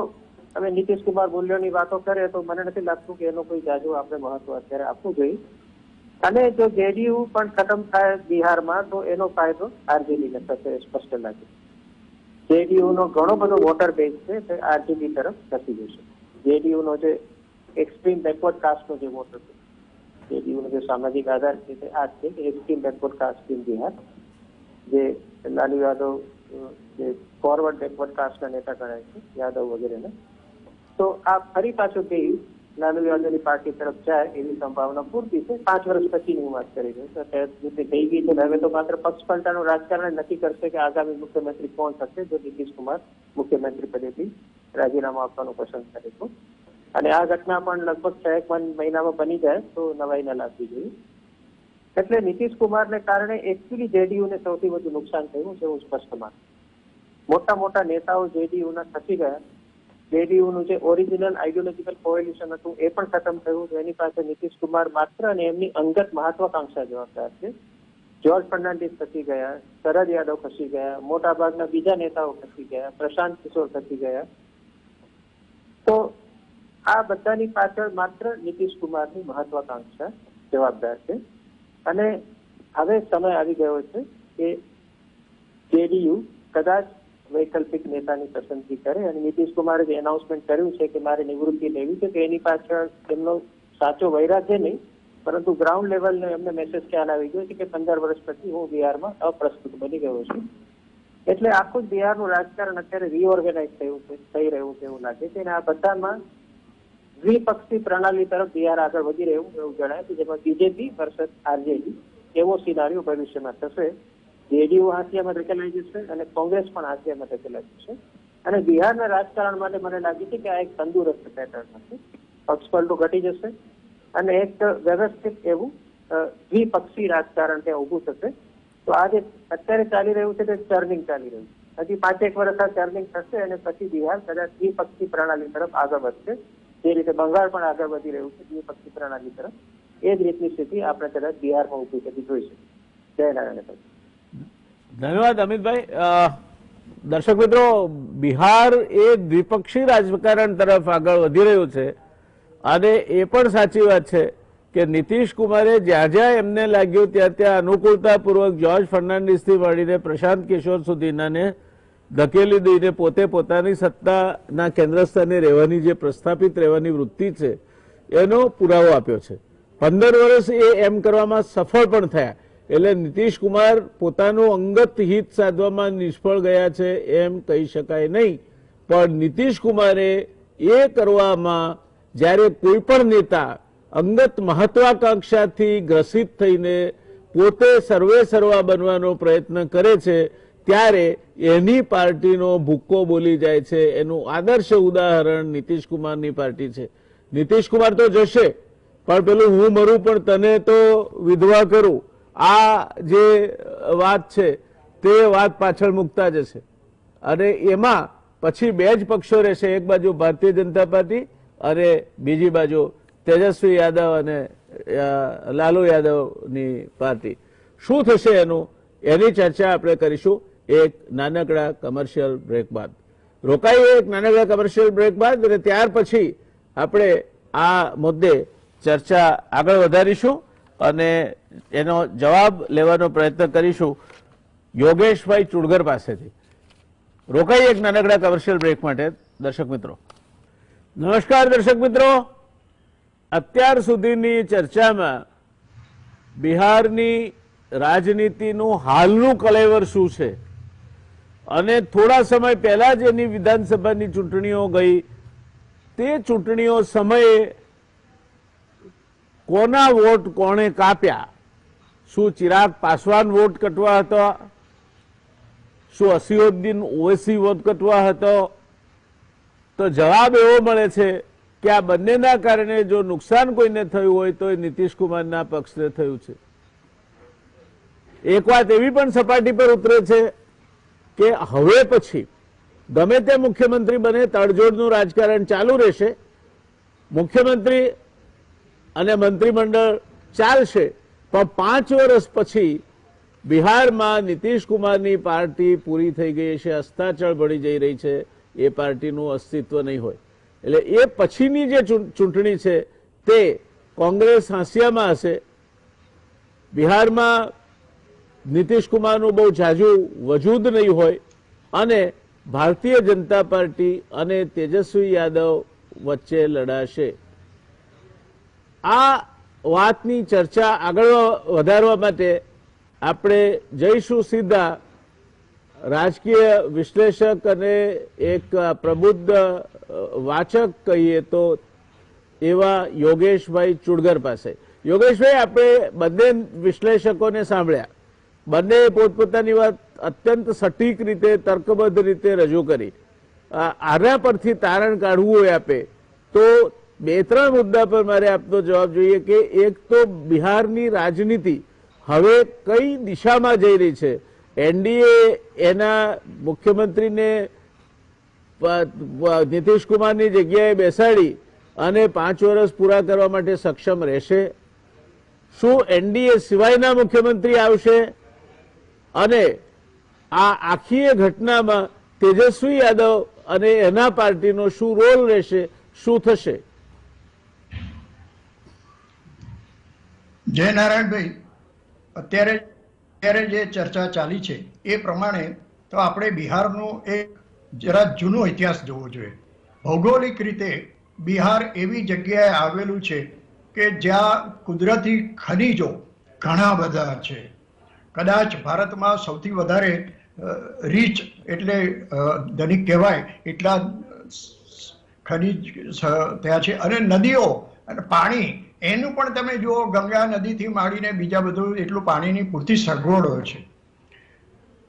S3: હવે નીતિશ કુમાર મૂલ્યોની વાતો કરે તો મને નથી લાગતું કે એનો કોઈ જાજો આપણે મહત્વ અત્યારે આપવું જોઈએ. અને જો જેડીયુ પણ ખતમ થાય બિહારમાં તો એનો ફાયદો આરજેડીને થશે સ્પષ્ટ લાગે. જેડીયુ નો ઘણો બધો વોટર બેઝ છે તે આરજેડી તરફ ખસી જશે. જેડીયુ નો જે એક્સ્ટ્રીમ બેકવર્ડ કાસ્ટનો જે વોટર છે, જેડીયુ નો જે સામાજિક આધાર છે તે આ છે કે extreme backward caste in Bihar, જે લાલુ યાદવ જે ફોરવર્ડ બેકવર્ડ કાસ્ટના નેતા ગણાય છે, યાદવ વગેરેને. તો આ ફરી પાછું ગઈ લાલુ યાદવની પાર્ટી તરફ જાય એવી સંભાવના પૂરતી છે. 5 વર્ષ પછીની હું વાત કરી રહી છું. અત્યારે થઈ ગઈ છે. હવે તો માત્ર પક્ષ પલટાનું રાજકારણ નક્કી કરશે કે આગામી મુખ્યમંત્રી કોણ થશે જો નીતિશ કુમાર મુખ્યમંત્રી પદેથી રાજીનામું આપવાનું પસંદ કરે તો. અને આ ઘટના પણ લગભગ 6 મહિનામાં બની જાય તો નવાઈ ન લાગવી જોઈએ. એટલે નીતિશ કુમારને કારણે એકચ્યુઅલી જેડીયુને સૌથી વધુ નુકસાન થયું છે એવું સ્પષ્ટ માનું. મોટા મોટા નેતાઓ જેડીયુના ખસી ગયા. જેડીયુનું જે ઓરિજિનલ આઈડિયોલોજીકલ કોએલિશન હતું એ પણ ખતમ થયું. એની પાસે નીતિશ કુમાર માત્ર અને એમની અંગત મહત્વાકાંક્ષા જવાબદાર છે. જ્યોર્જ ફર્નાન્ડિસ ખસી ગયા, શરદ યાદવ ખસી ગયા, મોટા ભાગના બીજા નેતાઓ ખસી ગયા, પ્રશાંત કિશોર ખસી ગયા. તો આ બધાની પાછળ માત્ર નીતિશ કુમારની મહત્વાકાંક્ષા જવાબદાર છે. અને હવે સમય આવી ગયો છે કે જેડીયુ કદાચ વૈકલ્પિક નેતાની પસંદગી કરે અને નીતિશ કુમારે જે એનાઉન્સમેન્ટ કર્યું છે કે મારે નિવૃત્તિ લેવી છે, કે એની પાછળ એમનો સાચો વૈરાગ્ય નહીં પરંતુ ગ્રાઉન્ડ લેવલનો એમને મેસેજ ખ્યાલ આવી ગયો છે કે 15 વર્ષ પછી હું બિહારમાં અપ્રસ્તુત બની ગયો છું. એટલે આખું જ બિહારનું રાજકારણ અત્યારે રીઓર્ગેનાઇઝ થઈ રહ્યું છે એવું લાગે છે. અને આ બધામાં દ્વિપક્ષી પ્રણાલી તરફ બિહાર આગળ વધી રહ્યું એવું જણાય છે, જેમાં બીજેપી વર્સસ આરજેડી એવો સિનારીઓ ભવિષ્યમાં થશે. જેડીયુ હાંસિયામાં ધકેલાઈ જશે અને કોંગ્રેસ પણ હાંસિયામાં ધકેલાઈ જશે. અને બિહારના રાજકારણ માટે મને લાગે છે કે આ એક તંદુરસ્ત પેટર્ન હશે. પક્ષપલટો ઘટી જશે અને એક વ્યવસ્થિત એવું દ્વિપક્ષી રાજકારણ ત્યાં ઉભું થશે. તો આ જે અત્યારે ચાલી રહ્યું છે તે ચર્નિંગ ચાલી રહ્યું છે. હજી 5-1 વર્ષ આ ચર્નિંગ થશે અને પછી બિહાર કદાચ દ્વિપક્ષી પ્રણાલી તરફ આગળ વધશે. જે રીતે બંગાળ પણ આગળ વધી રહ્યું છે દ્વિપક્ષી પ્રણાલી તરફ, એ જ રીતની સ્થિતિ આપણે કદાચ બિહારમાં ઉભી થતી જોઈ શકીએ. જય નારાયણ.
S1: ધન્યવાદ અમિતભાઈ. દર્શક મિત્રો, બિહાર એ દ્વિપક્ષી રાજકારણ તરફ આગળ વધી રહ્યું છે અને એ પણ સાચી વાત છે કે નીતિશ કુમારે જ્યાં જ્યાં એમને લાગ્યું ત્યાં ત્યાં અનુકૂળતાપૂર્વક જોર્જ ફર્નાન્ડિસથી મળીને પ્રશાંત કિશોર સુધીનાને ધકેલી દઈને પોતે પોતાની સત્તાના કેન્દ્રસ્થાને રહેવાની જે પ્રસ્થાપિત રહેવાની વૃત્તિ છે એનો પુરાવો આપ્યો છે. 15 વર્ષ એ એમ કરવામાં સફળ પણ થયા. એટલે નીતિશ કુમાર પોતાનું અંગત હિત સાધવામાં નિષ્ફળ ગયા છે એમ કહી શકાય નહીં. પણ નીતિશ કુમારે એ કરવામાં જ્યારે કોઈ પણ નેતા અંગત મહત્વાકાંક્ષાથી ગ્રસિત થઈને પોતે સર્વે સર્વા બનવાનો પ્રયત્ન કરે છે ત્યારે એની પાર્ટીનો ભૂક્કો બોલી જાય છે. એનું આદર્શ ઉદાહરણ નીતિશ કુમારની પાર્ટી છે. નીતિશ કુમાર તો જશે પણ પેલું હું મરું પણ તને તો વિધવા કરું, આ જે વાત છે તે વાત પાછળ મૂકતા જશે. અને એમાં પછી બે જ પક્ષો રહેશે, એક બાજુ ભારતીય જનતા પાર્ટી અને બીજી બાજુ તેજસ્વી યાદવ અને લાલુ યાદવની પાર્ટી. શું થશે એની ચર્ચા આપણે કરીશું એક નાનકડા કમર્શિયલ બ્રેક બાદ. રોકાઈએ એક નાનકડા કમર્શિયલ બ્રેક બાદ અને ત્યાર પછી આપણે આ મુદ્દે ચર્ચા આગળ વધારીશું અને એનો જવાબ લેવાનો પ્રયત્ન કરીશું યોગેશભાઈ ચુડગર પાસેથી. રોકાઈએ એક નાનકડા કમર્શિયલ બ્રેક માટે. દર્શક મિત્રો નમસ્કાર. દર્શક મિત્રો, અત્યાર સુધીની ચર્ચામાં બિહારની રાજનીતિનું હાલનું કલેવર શું છે અને થોડા સમય પહેલા જ એની વિધાનસભાની ચૂંટણીઓ ગઈ, તે ચૂંટણીઓ સમયે કોના વોટ કોણે કાપ્યા, શું ચિરાગ પાસવાન વોટ કટવા હતો, શું અસીઉદ્દીન ઓવૈસી વોટ કટવા હતો, તો જવાબ એવો મળે છે કે આ બંનેના કારણે જો નુકસાન કોઈને થયું હોય તો એ નીતિશ કુમારના પક્ષને થયું છે. એક વાત એવી પણ સપાટી પર ઉતરે છે કે હવે પછી ગમે તે મુખ્યમંત્રી બને તડજોડનું રાજકારણ ચાલુ રહેશે, મુખ્યમંત્રી અને મંત્રીમંડળ ચાલશે, પણ 5 વર્ષ પછી બિહારમાં નીતિશ કુમારની પાર્ટી પૂરી થઈ ગઈ છે, અસ્તાચળ ભળી જઈ રહી છે, એ પાર્ટીનું અસ્તિત્વ નહીં હોય. એટલે એ પછીની જે ચૂંટણી છે તે કોંગ્રેસ હાંસિયામાં હશે. બિહારમાં નીતિશ કુમારનું બહુ ઝાઝુ વજૂદ નહીં હોય અને ભારતીય જનતા પાર્ટી અને તેજસ્વી યાદવ વચ્ચે લડાશે. આ વાતની ચર્ચા આગળ વધારવા માટે આપણે જઈશું સીધા રાજકીય વિશ્લેષક અને એક પ્રબુદ્ધ વાચક કહીએ તો એવા યોગેશભાઈ ચુડગર પાસે. યોગેશભાઈ, આપણે બંને વિશ્લેષકોને સાંભળ્યા, બંને પોતપોતાની વાત અત્યંત સટીક રીતે તર્કબદ્ધ રીતે રજૂ કરી. આના પરથી તારણ કાઢવું હોય આપે તો 2-3 મુદ્દા પર મારે આપનો જવાબ જોઈએ કે એક તો બિહારની રાજનીતિ હવે કઈ દિશામાં જઈ રહી છે. એનડીએ એના મુખ્યમંત્રીને નીતિશ કુમારની જગ્યાએ બેસાડી અને 5 વર્ષ પૂરા કરવા માટે સક્ષમ રહેશે? શું એનડીએ સિવાયના મુખ્યમંત્રી આવશે? અને આ આખી ઘટનામાં તેજસ્વી યાદવ અને એના પાર્ટીનો શું રોલ રહેશે, શું થશે?
S4: જય નારાયણભાઈ, અત્યારે જે ચર્ચા ચાલી છે એ પ્રમાણે તો આપણે બિહારનો એક જરા જૂનો ઇતિહાસ જોવો જોઈએ. ભૌગોલિક રીતે બિહાર એવી જગ્યાએ આવેલું છે કે જ્યાં કુદરતી ખનિજો ઘણા બધા છે. કદાચ ભારતમાં સૌથી વધારે રીચ એટલે ધનિક કહેવાય એટલા ખનીજ ત્યાં છે, અને નદીઓ અને પાણી એનું પણ તમે જુઓ, ગંગા નદીથી માંડીને બીજા બધું એટલું પાણીની પૂરતી સગવડો છે.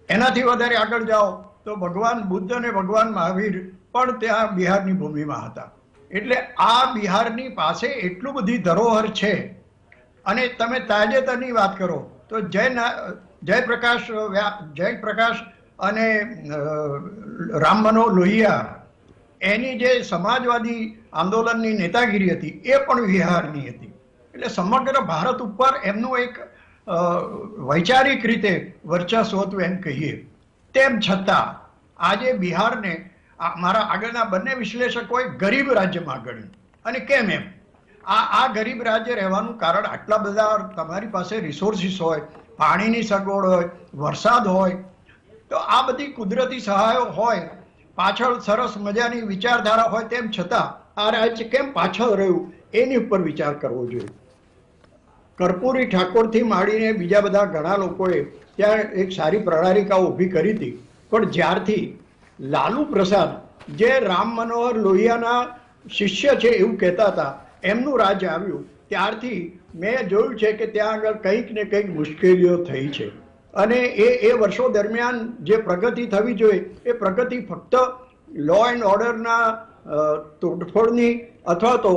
S4: એનાથી વધારે આગળ જાઓ તો ભગવાન બુદ્ધ અને ભગવાન મહાવીર પણ ત્યાં બિહારની ભૂમિમાં હતા. એટલે આ બિહારની પાસે એટલું બધી ધરોહર છે. અને તમે તાજેતરની વાત કરો તો જયપ્રકાશ અને રામ મનોહર લોહિયા, એની જે સમાજવાદી આંદોલનની નેતાગીરી હતી એ પણ બિહારની હતી. એટલે સમગ્ર ભારત ઉપર એમનું એક વૈચારિક રીતે વર્ચસ્વ હતું એમ કહીએ. તેમ છતાં આજે બિહારને મારા આગળના બંને વિશ્લેષકોએ ગરીબ રાજ્યમાં ગણ્યું. અને કેમ એમ? આ ગરીબ રાજ્ય રહેવાનું કારણ આટલા બધા તમારી પાસે રિસોર્સિસ હોય, પાણીની સગવડ હોય, વરસાદ હોય, તો આ બધી કુદરતી સહાયો હોય, પાછળ સરસ મજાની વિચારધારા હોય, તેમ છતાં આ રાજ્ય કેમ પાછળ રહ્યું એની ઉપર વિચાર કરવો જોઈએ. કર્પૂરી ઠાકોરથી માંડીને બીજા બધા ઘણા લોકોએ ત્યાં એક સારી પ્રણાલિકા ઊભી કરી હતી. પણ જ્યારથી લાલુ પ્રસાદ, જે રામ મનોહર લોહિયાના શિષ્ય છે એવું કહેતા હતા, એમનું રાજ આવ્યું, ત્યારથી મેં જોયું છે કે ત્યાં આગળ કંઈક ને કંઈક મુશ્કેલીઓ થઈ છે. અને એ વર્ષો દરમિયાન જે પ્રગતિ થવી જોઈએ એ પ્રગતિ ફક્ત લો એન્ડ ઓર્ડરના તોડફોડની અથવા તો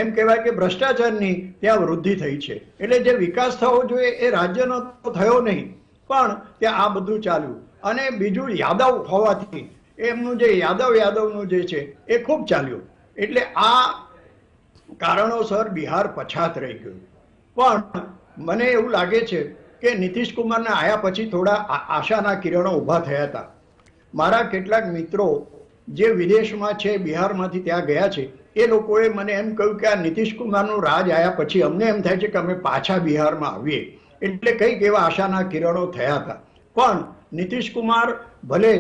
S4: એમ કહેવાય કે ભ્રષ્ટાચારની ત્યાં વૃદ્ધિ થઈ છે. એટલે જે વિકાસ થવો જોઈએ એ રાજ્યનો તો થયો નહીં, પણ ત્યાં આ બધું ચાલ્યું. અને બીજું યાદવ હોવાથી એમનું જે યાદવનું જે છે એ ખૂબ ચાલ્યું. એટલે આ કારણોસર બિહાર પછાત રહી ગયું. પણ મને એવું લાગે છે કે નીતિશ કુમારના આયા પછી થોડા આશાના કિરણો ઊભા થયા હતા. મારા કેટલાક મિત્રો જે વિદેશમાં છે, બિહારમાંથી ત્યાં ગયા છે, એ લોકોએ મને એમ કહ્યું કે આ નીતિશ કુમારનું રાજ આવ્યા પછી અમને એમ થાય છે કે અમે પાછા બિહારમાં આવીએ. એટલે કંઈક એવા આશાના કિરણો થયા હતા. પણ નીતિશ કુમાર ભલે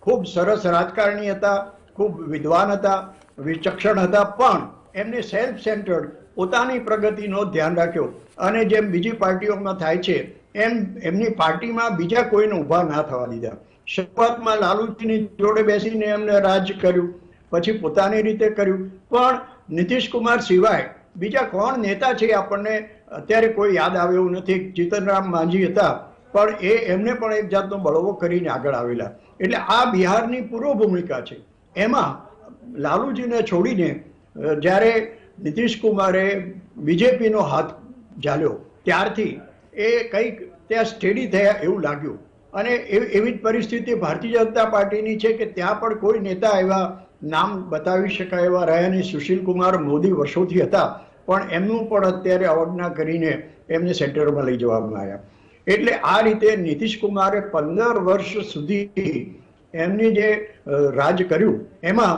S4: ખૂબ સરસ રાજકારણી હતા, ખૂબ વિદ્વાન હતા, વિચક્ષણ હતા, પણ એમને સેલ્ફ સેન્ટર્ડ પોતાની પ્રગતિનો ધ્યાન રાખ્યો. અને જેમ બીજી પાર્ટીઓમાં થાય છે એમ એમની પાર્ટીમાં બીજા કોઈને ઊભા ના થવા દીધા. શરૂઆતમાં લાલુજીની જોડે બેસીને એમને રાજ કર્યું, પછી પોતાની રીતે કર્યું. પણ નીતિશ કુમાર સિવાય બીજા કોણ નેતા છે આપણને અત્યારે કોઈ યાદ આવે એવું નથી. જીતનરામ માંઝી હતા, પણ એમને પણ એક જાતનો બળવો કરીને આગળ આવેલા. એટલે આ બિહારની પૂર્વ ભૂમિકા છે. એમાં લાલુજીને છોડીને જ્યારે નીતિશ કુમારે બીજેપીનો હાથ ઝાલ્યો, ત્યારથી એ કંઈક ત્યાં સ્ટેડી થયા એવું લાગ્યું. અને એવી જ પરિસ્થિતિ ભારતીય જનતા પાર્ટીની છે કે ત્યાં પણ કોઈ નેતા એવા નામ બતાવી શકાય એવા રહ્યા નહીં. સુશીલ કુમાર મોદી વર્ષોથી હતા, પણ એમનું પણ અત્યારે અવગણના કરીને એમને સેન્ટરમાં લઈ જવામાં આવ્યા. એટલે આ રીતે નીતિશ કુમારે 15 વર્ષ સુધી એમની જે રાજ કર્યું, એમાં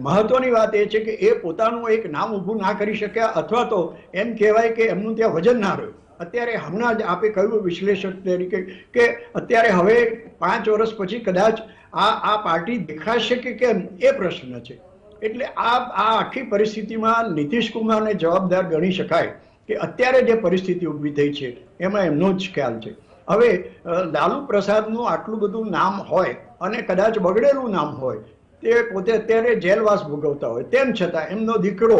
S4: મહત્વની વાત એ છે કે એ પોતાનું એક નામ ઊભું ના કરી શક્યા, અથવા તો એમ કહેવાય કે એમનું ત્યાં વજન ના રહ્યું. અત્યારે હમણાં જ આપે કહ્યું વિશ્લેષક તરીકે કે અત્યારે હવે 5 વર્ષ પછી કદાચ આ પાર્ટી દેખાશે કે કેમ એ પ્રશ્ન છે. એટલે આ આખી પરિસ્થિતિમાં નીતિશ કુમારને જવાબદાર ગણી શકાય કે અત્યારે જે પરિસ્થિતિ ઊભી થઈ છે એમાં એમનો જ ખ્યાલ છે. હવે લાલુ પ્રસાદનું આટલું બધું નામ હોય અને કદાચ બગડેલું નામ હોય, તે પોતે અત્યારે જેલવાસ ભોગવતા હોય, તેમ છતાં એમનો દીકરો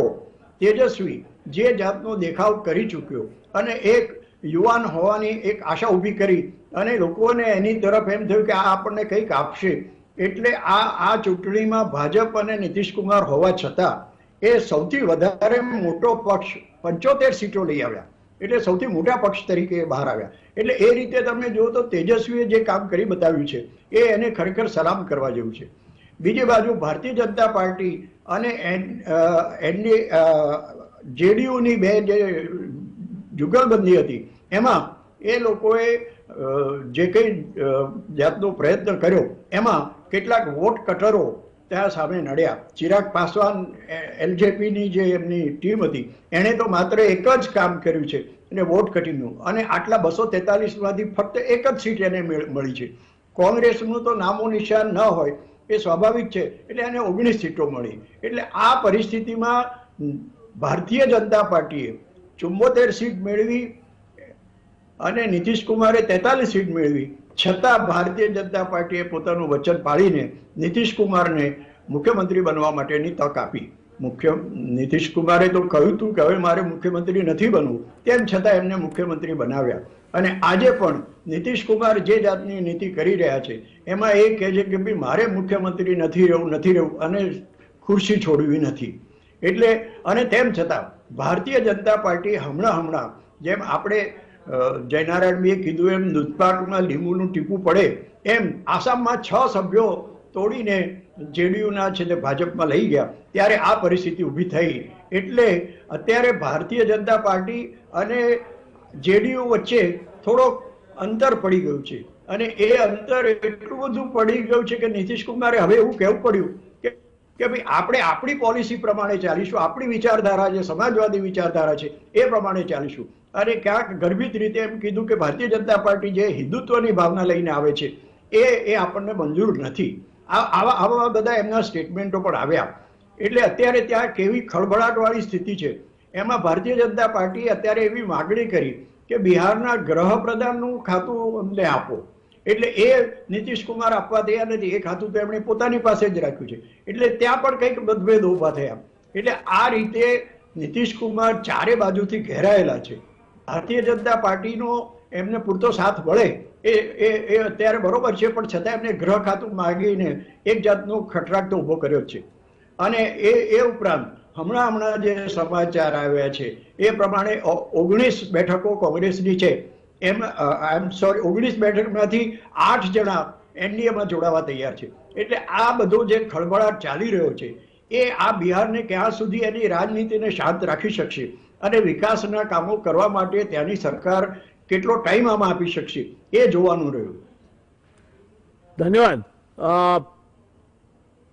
S4: તેજસ્વી જે જાતનો દેખાવ કરી ચૂક્યો અને એક યુવાન હોવાની એક આશા ઊભી કરી અને લોકોને એની તરફ એમ થયું કે આ આપણને કંઈક આપશે. એટલે આ ચૂંટણીમાં ભાજપ અને નીતિશ કુમાર હોવા છતાં એ સૌથી વધારે મોટો પક્ષ 75 સીટો લઈ આવ્યા. એટલે સૌથી મોટા પક્ષ તરીકે બહાર આવ્યા. એટલે એ રીતે તમે જુઓ તો તેજસ્વીએ જે કામ કરી બતાવ્યું છે એ એને ખરેખર સલામ કરવા જેવું છે. બીજી બાજુ ભારતીય જનતા પાર્ટી અને જેડીયુની બે જે જુગલબંધી હતી, એમાં એ લોકોએ જે કંઈ જાતનો પ્રયત્ન કર્યો એમાં કેટલાક વોટ કટરો ત્યાં સામે નડ્યા. ચિરાગ પાસવાન એલજેપીની જે એમની ટીમ હતી એણે તો માત્ર એક જ કામ કર્યું છે અને વોટ કટિંગનું, અને આટલા 243માંથી ફક્ત એક જ સીટ એને મળી છે. કોંગ્રેસનું તો નામો નિશાન ન હોય એ સ્વાભાવિક છે, એટલે એને 19 સીટો મળી. એટલે આ પરિસ્થિતિમાં ભારતીય જનતા પાર્ટીએ 74 સીટ મેળવી અને નીતિશ કુમારે 43 સીટ મેળવી, છતાં ભારતીય જનતા પાર્ટીએ પોતાનું વચન પાળીને નીતિશ કુમારને મુખ્યમંત્રી બનવા માટેની તક આપી. નીતિશ કુમારે તો કહ્યું હતું કે હવે મારે મુખ્યમંત્રી નથી બનવું, તેમ છતાં એમને મુખ્યમંત્રી બનાવ્યા. અને આજે પણ નીતિશ કુમાર જે જાતની નીતિ કરી રહ્યા છે એમાં એ કહે છે કે ભાઈ મારે મુખ્યમંત્રી નથી રહેવું અને ખુરશી છોડવી નથી. એટલે અને તેમ છતાં ભારતીય જનતા પાર્ટી હમણાં જેમ આપણે જયનારાયણજીએ કીધું એમ દૂધપાકમાં લીંબુનું ટીપું પડે એમ આસામમાં 6 સભ્યો તોડીને જેડીયુના છે તે ભાજપમાં લઈ ગયા ત્યારે આ પરિસ્થિતિ ઊભી થઈ. એટલે અત્યારે ભારતીય જનતા પાર્ટી અને જેડીયુ વચ્ચે થોડોક અંતર પડી ગયું છે અને એ અંતર એટલું બધું પડી ગયું છે કે નીતિશ કુમારે હવે એવું કહેવું પડ્યું કે ભાઈ આપણે આપણી પોલિસી પ્રમાણે ચાલીશું, આપણી વિચારધારા જે સમાજવાદી વિચારધારા છે એ પ્રમાણે ચાલીશું. અને ક્યાંક ગર્ભિત રીતે એમ કીધું કે ભારતીય જનતા પાર્ટી જે હિન્દુત્વની ભાવના લઈને આવે છે એ આપણને મંજૂર નથી. આવા બધા એમના સ્ટેટમેન્ટો પણ આવ્યા. એટલે અત્યારે ત્યાં કેવી ખળભળાટવાળી સ્થિતિ છે. એમાં ભારતીય જનતા પાર્ટીએ અત્યારે એવી માગણી કરી કે બિહારના ગૃહપ્રધાનનું ખાતું અમને આપો. એટલે એ નીતિશ કુમાર આપવા તૈયાર નથી. એ ખાતું તો એમણે પોતાની પાસે જ રાખ્યું છે. એટલે ત્યાં પણ કંઈક મતભેદ ઉભા થયા. એટલે આ રીતે નીતિશ કુમાર ચારે બાજુથી ઘેરાયેલા છે. ભારતીય જનતા પાર્ટીનો એમને પૂરતો સાથ મળે એ અત્યારે બરોબર છે, પણ છતાં એમને ગૃહ ખાતું માંગીને એક જાતનો ખટરાક તો ઊભો કર્યો છે. અને એ ઉપરાંત હમણાં જે સમાચાર આવ્યા છે એ પ્રમાણે 19 બેઠકો કોંગ્રેસની છે. એમ 19 બેઠકમાંથી 8 જણા એનડીએમાં જોડાવા તૈયાર છે. એટલે આ બધો જે ખળભળાટ ચાલી રહ્યો છે એ આ બિહારને ક્યાં સુધી એની રાજનીતિને શાંત રાખી શકશે અને વિકાસના કામો કરવા માટે ત્યાંની સરકાર કેટલો ટાઈમ આમાં આપી શકશે એ જોવાનું રહ્યું.
S1: ધન્યવાદ.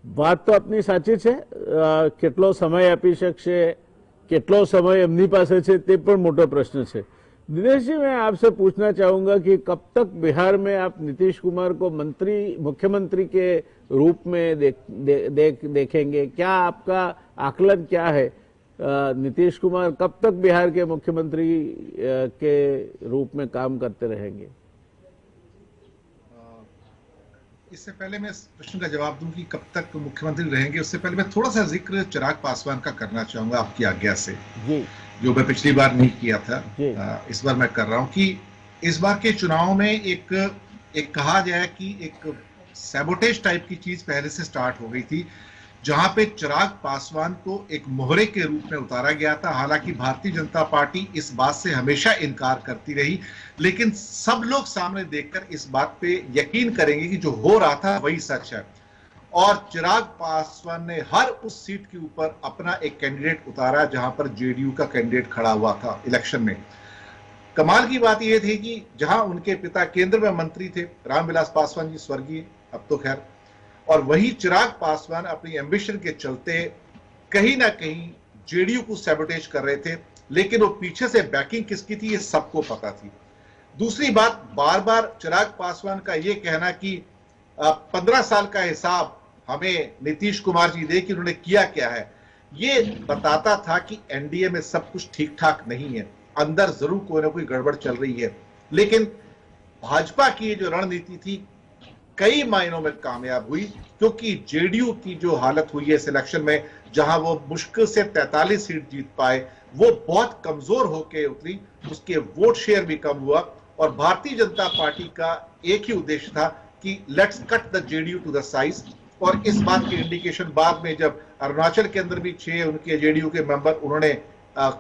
S1: વાત તો આપની સાચી છે. કેટલો સમય આપી શકશે, કેટલો સમય એમની પાસે છે તે પણ મોટો પ્રશ્ન છે. दिनेश जी, मैं आपसे पूछना चाहूंगा कि कब तक बिहार में आप नीतीश कुमार को मुख्यमंत्री के रूप में देखेंगे? क्या आपका आकलन क्या है? नीतीश कुमार कब तक बिहार के मुख्यमंत्री के रूप में काम करते रहेंगे?
S2: इससे पहले मैं इस प्रश्न का जवाब दूं कि कब तक मुख्यमंत्री रहेंगे, उससे पहले मैं थोड़ा सा जिक्र चिराग पासवान का करना चाहूंगा आपकी आज्ञा से, जो मैं पिछली बार नहीं किया था। इस बार मैं कर रहा हूं कि इस बार के चुनाव में एक कहा जाए कि एक सैबोटेज टाइप की चीज पहले से स्टार्ट हो गई थी, जहां पे चिराग पासवान को एक मोहरे के रूप में उतारा गया था। हालांकि भारतीय जनता पार्टी इस बात से हमेशा इनकार करती रही, लेकिन सब लोग सामने देखकर इस बात पे यकीन करेंगे कि जो हो रहा था वही सच है। और चिराग पासवान ने हर उस सीट के ऊपर अपना एक कैंडिडेट उतारा जहां पर जेडीयू का कैंडिडेट खड़ा हुआ था इलेक्शन में। कमाल की बात यह थी कि जहां उनके पिता केंद्र में मंत्री थे, रामविलास पासवान जी स्वर्गीय, अब तो खैर, और वही चिराग पासवान अपनी एम्बिशन के चलते कहीं ना कहीं जेडीयू को सैबोटेज कर रहे थे, लेकिन वो पीछे से बैकिंग किसकी थी ये सबको पता थी। दूसरी बात, बार बार चिराग पासवान का ये कहना कि 15 साल का हिसाब हमें नीतीश कुमार जी दे कि उन्होंने किया क्या है, ये बताता था कि एनडीए में सब कुछ ठीक ठाक नहीं है, अंदर जरूर कोई ना कोई गड़बड़ चल रही है। लेकिन भाजपा की ये जो रणनीति थी कई मायनों में कामयाब हुई, क्योंकि जेडीयू की जो हालत हुई है इस इलेक्शन में, जहां वो मुश्किल से 43 सीट जीत पाए, वो बहुत कमजोर होकर उतरी, उसके वोट शेयर भी कम हुआ। और भारतीय जनता पार्टी का एक ही उद्देश्य था कि let's cut the JDU to the size. और इस बात की इंडिकेशन बाद में जब अरुणाचल के अंदर भी 6 उनके जेडीयू के मेंबर उन्होंने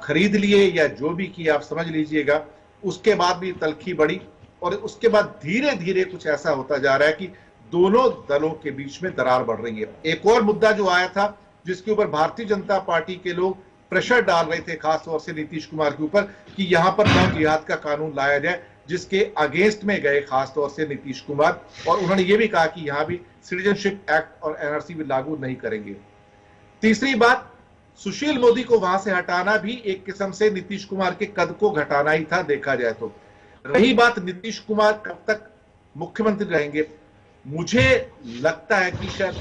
S2: खरीद लिए या जो भी किया आप समझ लीजिएगा, उसके बाद भी तलखी बढ़ी। और उसके बाद धीरे धीरे कुछ ऐसा होता जा रहा है कि दोनों दलों के बीच में दरार बढ़ रही है। एक और मुद्दा जो आया था जिसके ऊपर भारतीय जनता पार्टी के लोग प्रेशर डाल रहे थे, खासतौर से नीतीश कुमार के ऊपर, कि यहां पर लव जिहाद का कानून लाया जाए, जिसके अगेंस्ट में गए खासतौर से नीतीश कुमार। और उन्होंने ये भी कहा कि यहां भी सिटीजनशिप एक्ट और एनआरसी भी लागू नहीं करेंगे। तीसरी बात, सुशील मोदी को वहां से हटाना भी एक किस्म से नीतीश कुमार के कद को घटाना ही था, देखा जाए तो। रही बात नीतीश कुमार कब तक मुख्यमंत्री रहेंगे, मुझे लगता है कि शायद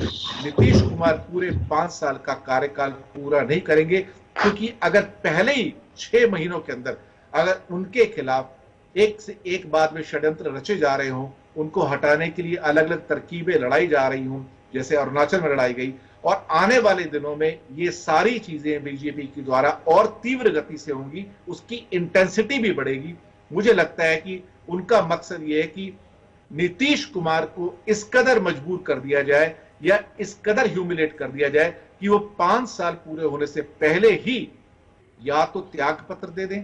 S2: नीतीश कुमार पूरे 5 साल का कार्यकाल पूरा नहीं करेंगे, क्योंकि अगर पहले ही 6 महीनों के अंदर अगर उनके खिलाफ एक से एक बाद में षड्यंत्र रचे जा रहे हों, उनको हटाने के लिए अलग अलग तरकीबें लड़ाई जा रही हों, जैसे अरुणाचल में लड़ाई गई, और आने वाले दिनों में ये सारी चीजें बीजेपी के द्वारा और तीव्र गति से होंगी, उसकी इंटेंसिटी भी बढ़ेगी। मुझे लगता है कि उनका मकसद ये है कि नीतीश कुमार को इस कदर मजबूर कर दिया जाए या इस कदर ह्यूमिलेट कर दिया जाए कि वो 5 साल पूरे होने से पहले ही या तो त्याग पत्र दे दें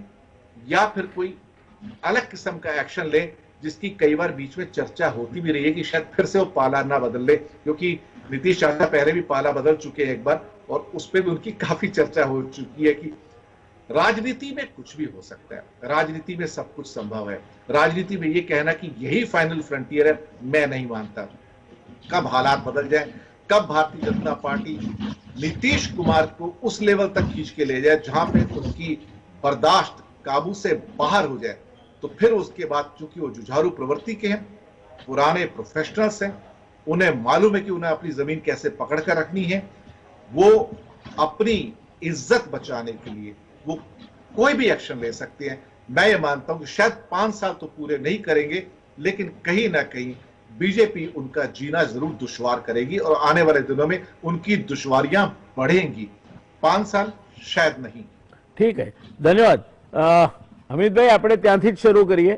S2: या फिर कोई अलग किस्म का एक्शन ले, जिसकी कई बार बीच में चर्चा होती भी रही है कि शायद फिर से वो पाला ना बदल ले, क्योंकि नीतीश चाचा पहले भी पाला बदल चुके हैं एक बार, और उस पर भी उनकी काफी चर्चा हो चुकी है कि राजनीति में कुछ भी हो सकता है, राजनीति में सब कुछ संभव है। राजनीति में ये कहना कि यही फाइनल फ्रंटियर है, मैं नहीं मानता। कब हालात बदल जाए, कब भारतीय जनता पार्टी नीतीश कुमार को उस लेवल तक खींच के ले जाए जहां पे उनकी बर्दाश्त काबू से बाहर हो जाए, तो फिर उसके बाद चूंकि वो जुझारू प्रवृत्ति के हैं, पुराने प्रोफेशनल्स हैं, उन्हें मालूम है कि उन्हें अपनी जमीन कैसे पकड़ कर रखनी है, वो अपनी इज्जत बचाने के लिए वो कोई भी एक्शन ले सकते हैं। मैं ये मानता हूं कि शायद 5 साल तो पूरे नहीं करेंगे, लेकिन कहीं ना कहीं बीजेपी उनका जीना जरूर दुश्वार करेगी और आने वाले दिनों में उनकी दुश्वारियां बढ़ेंगी। 5 साल शायद नहीं।
S1: ठीक है, धन्यवाद। અમિતભાઈ, આપણે ત્યાંથી જ શરૂ કરીએ।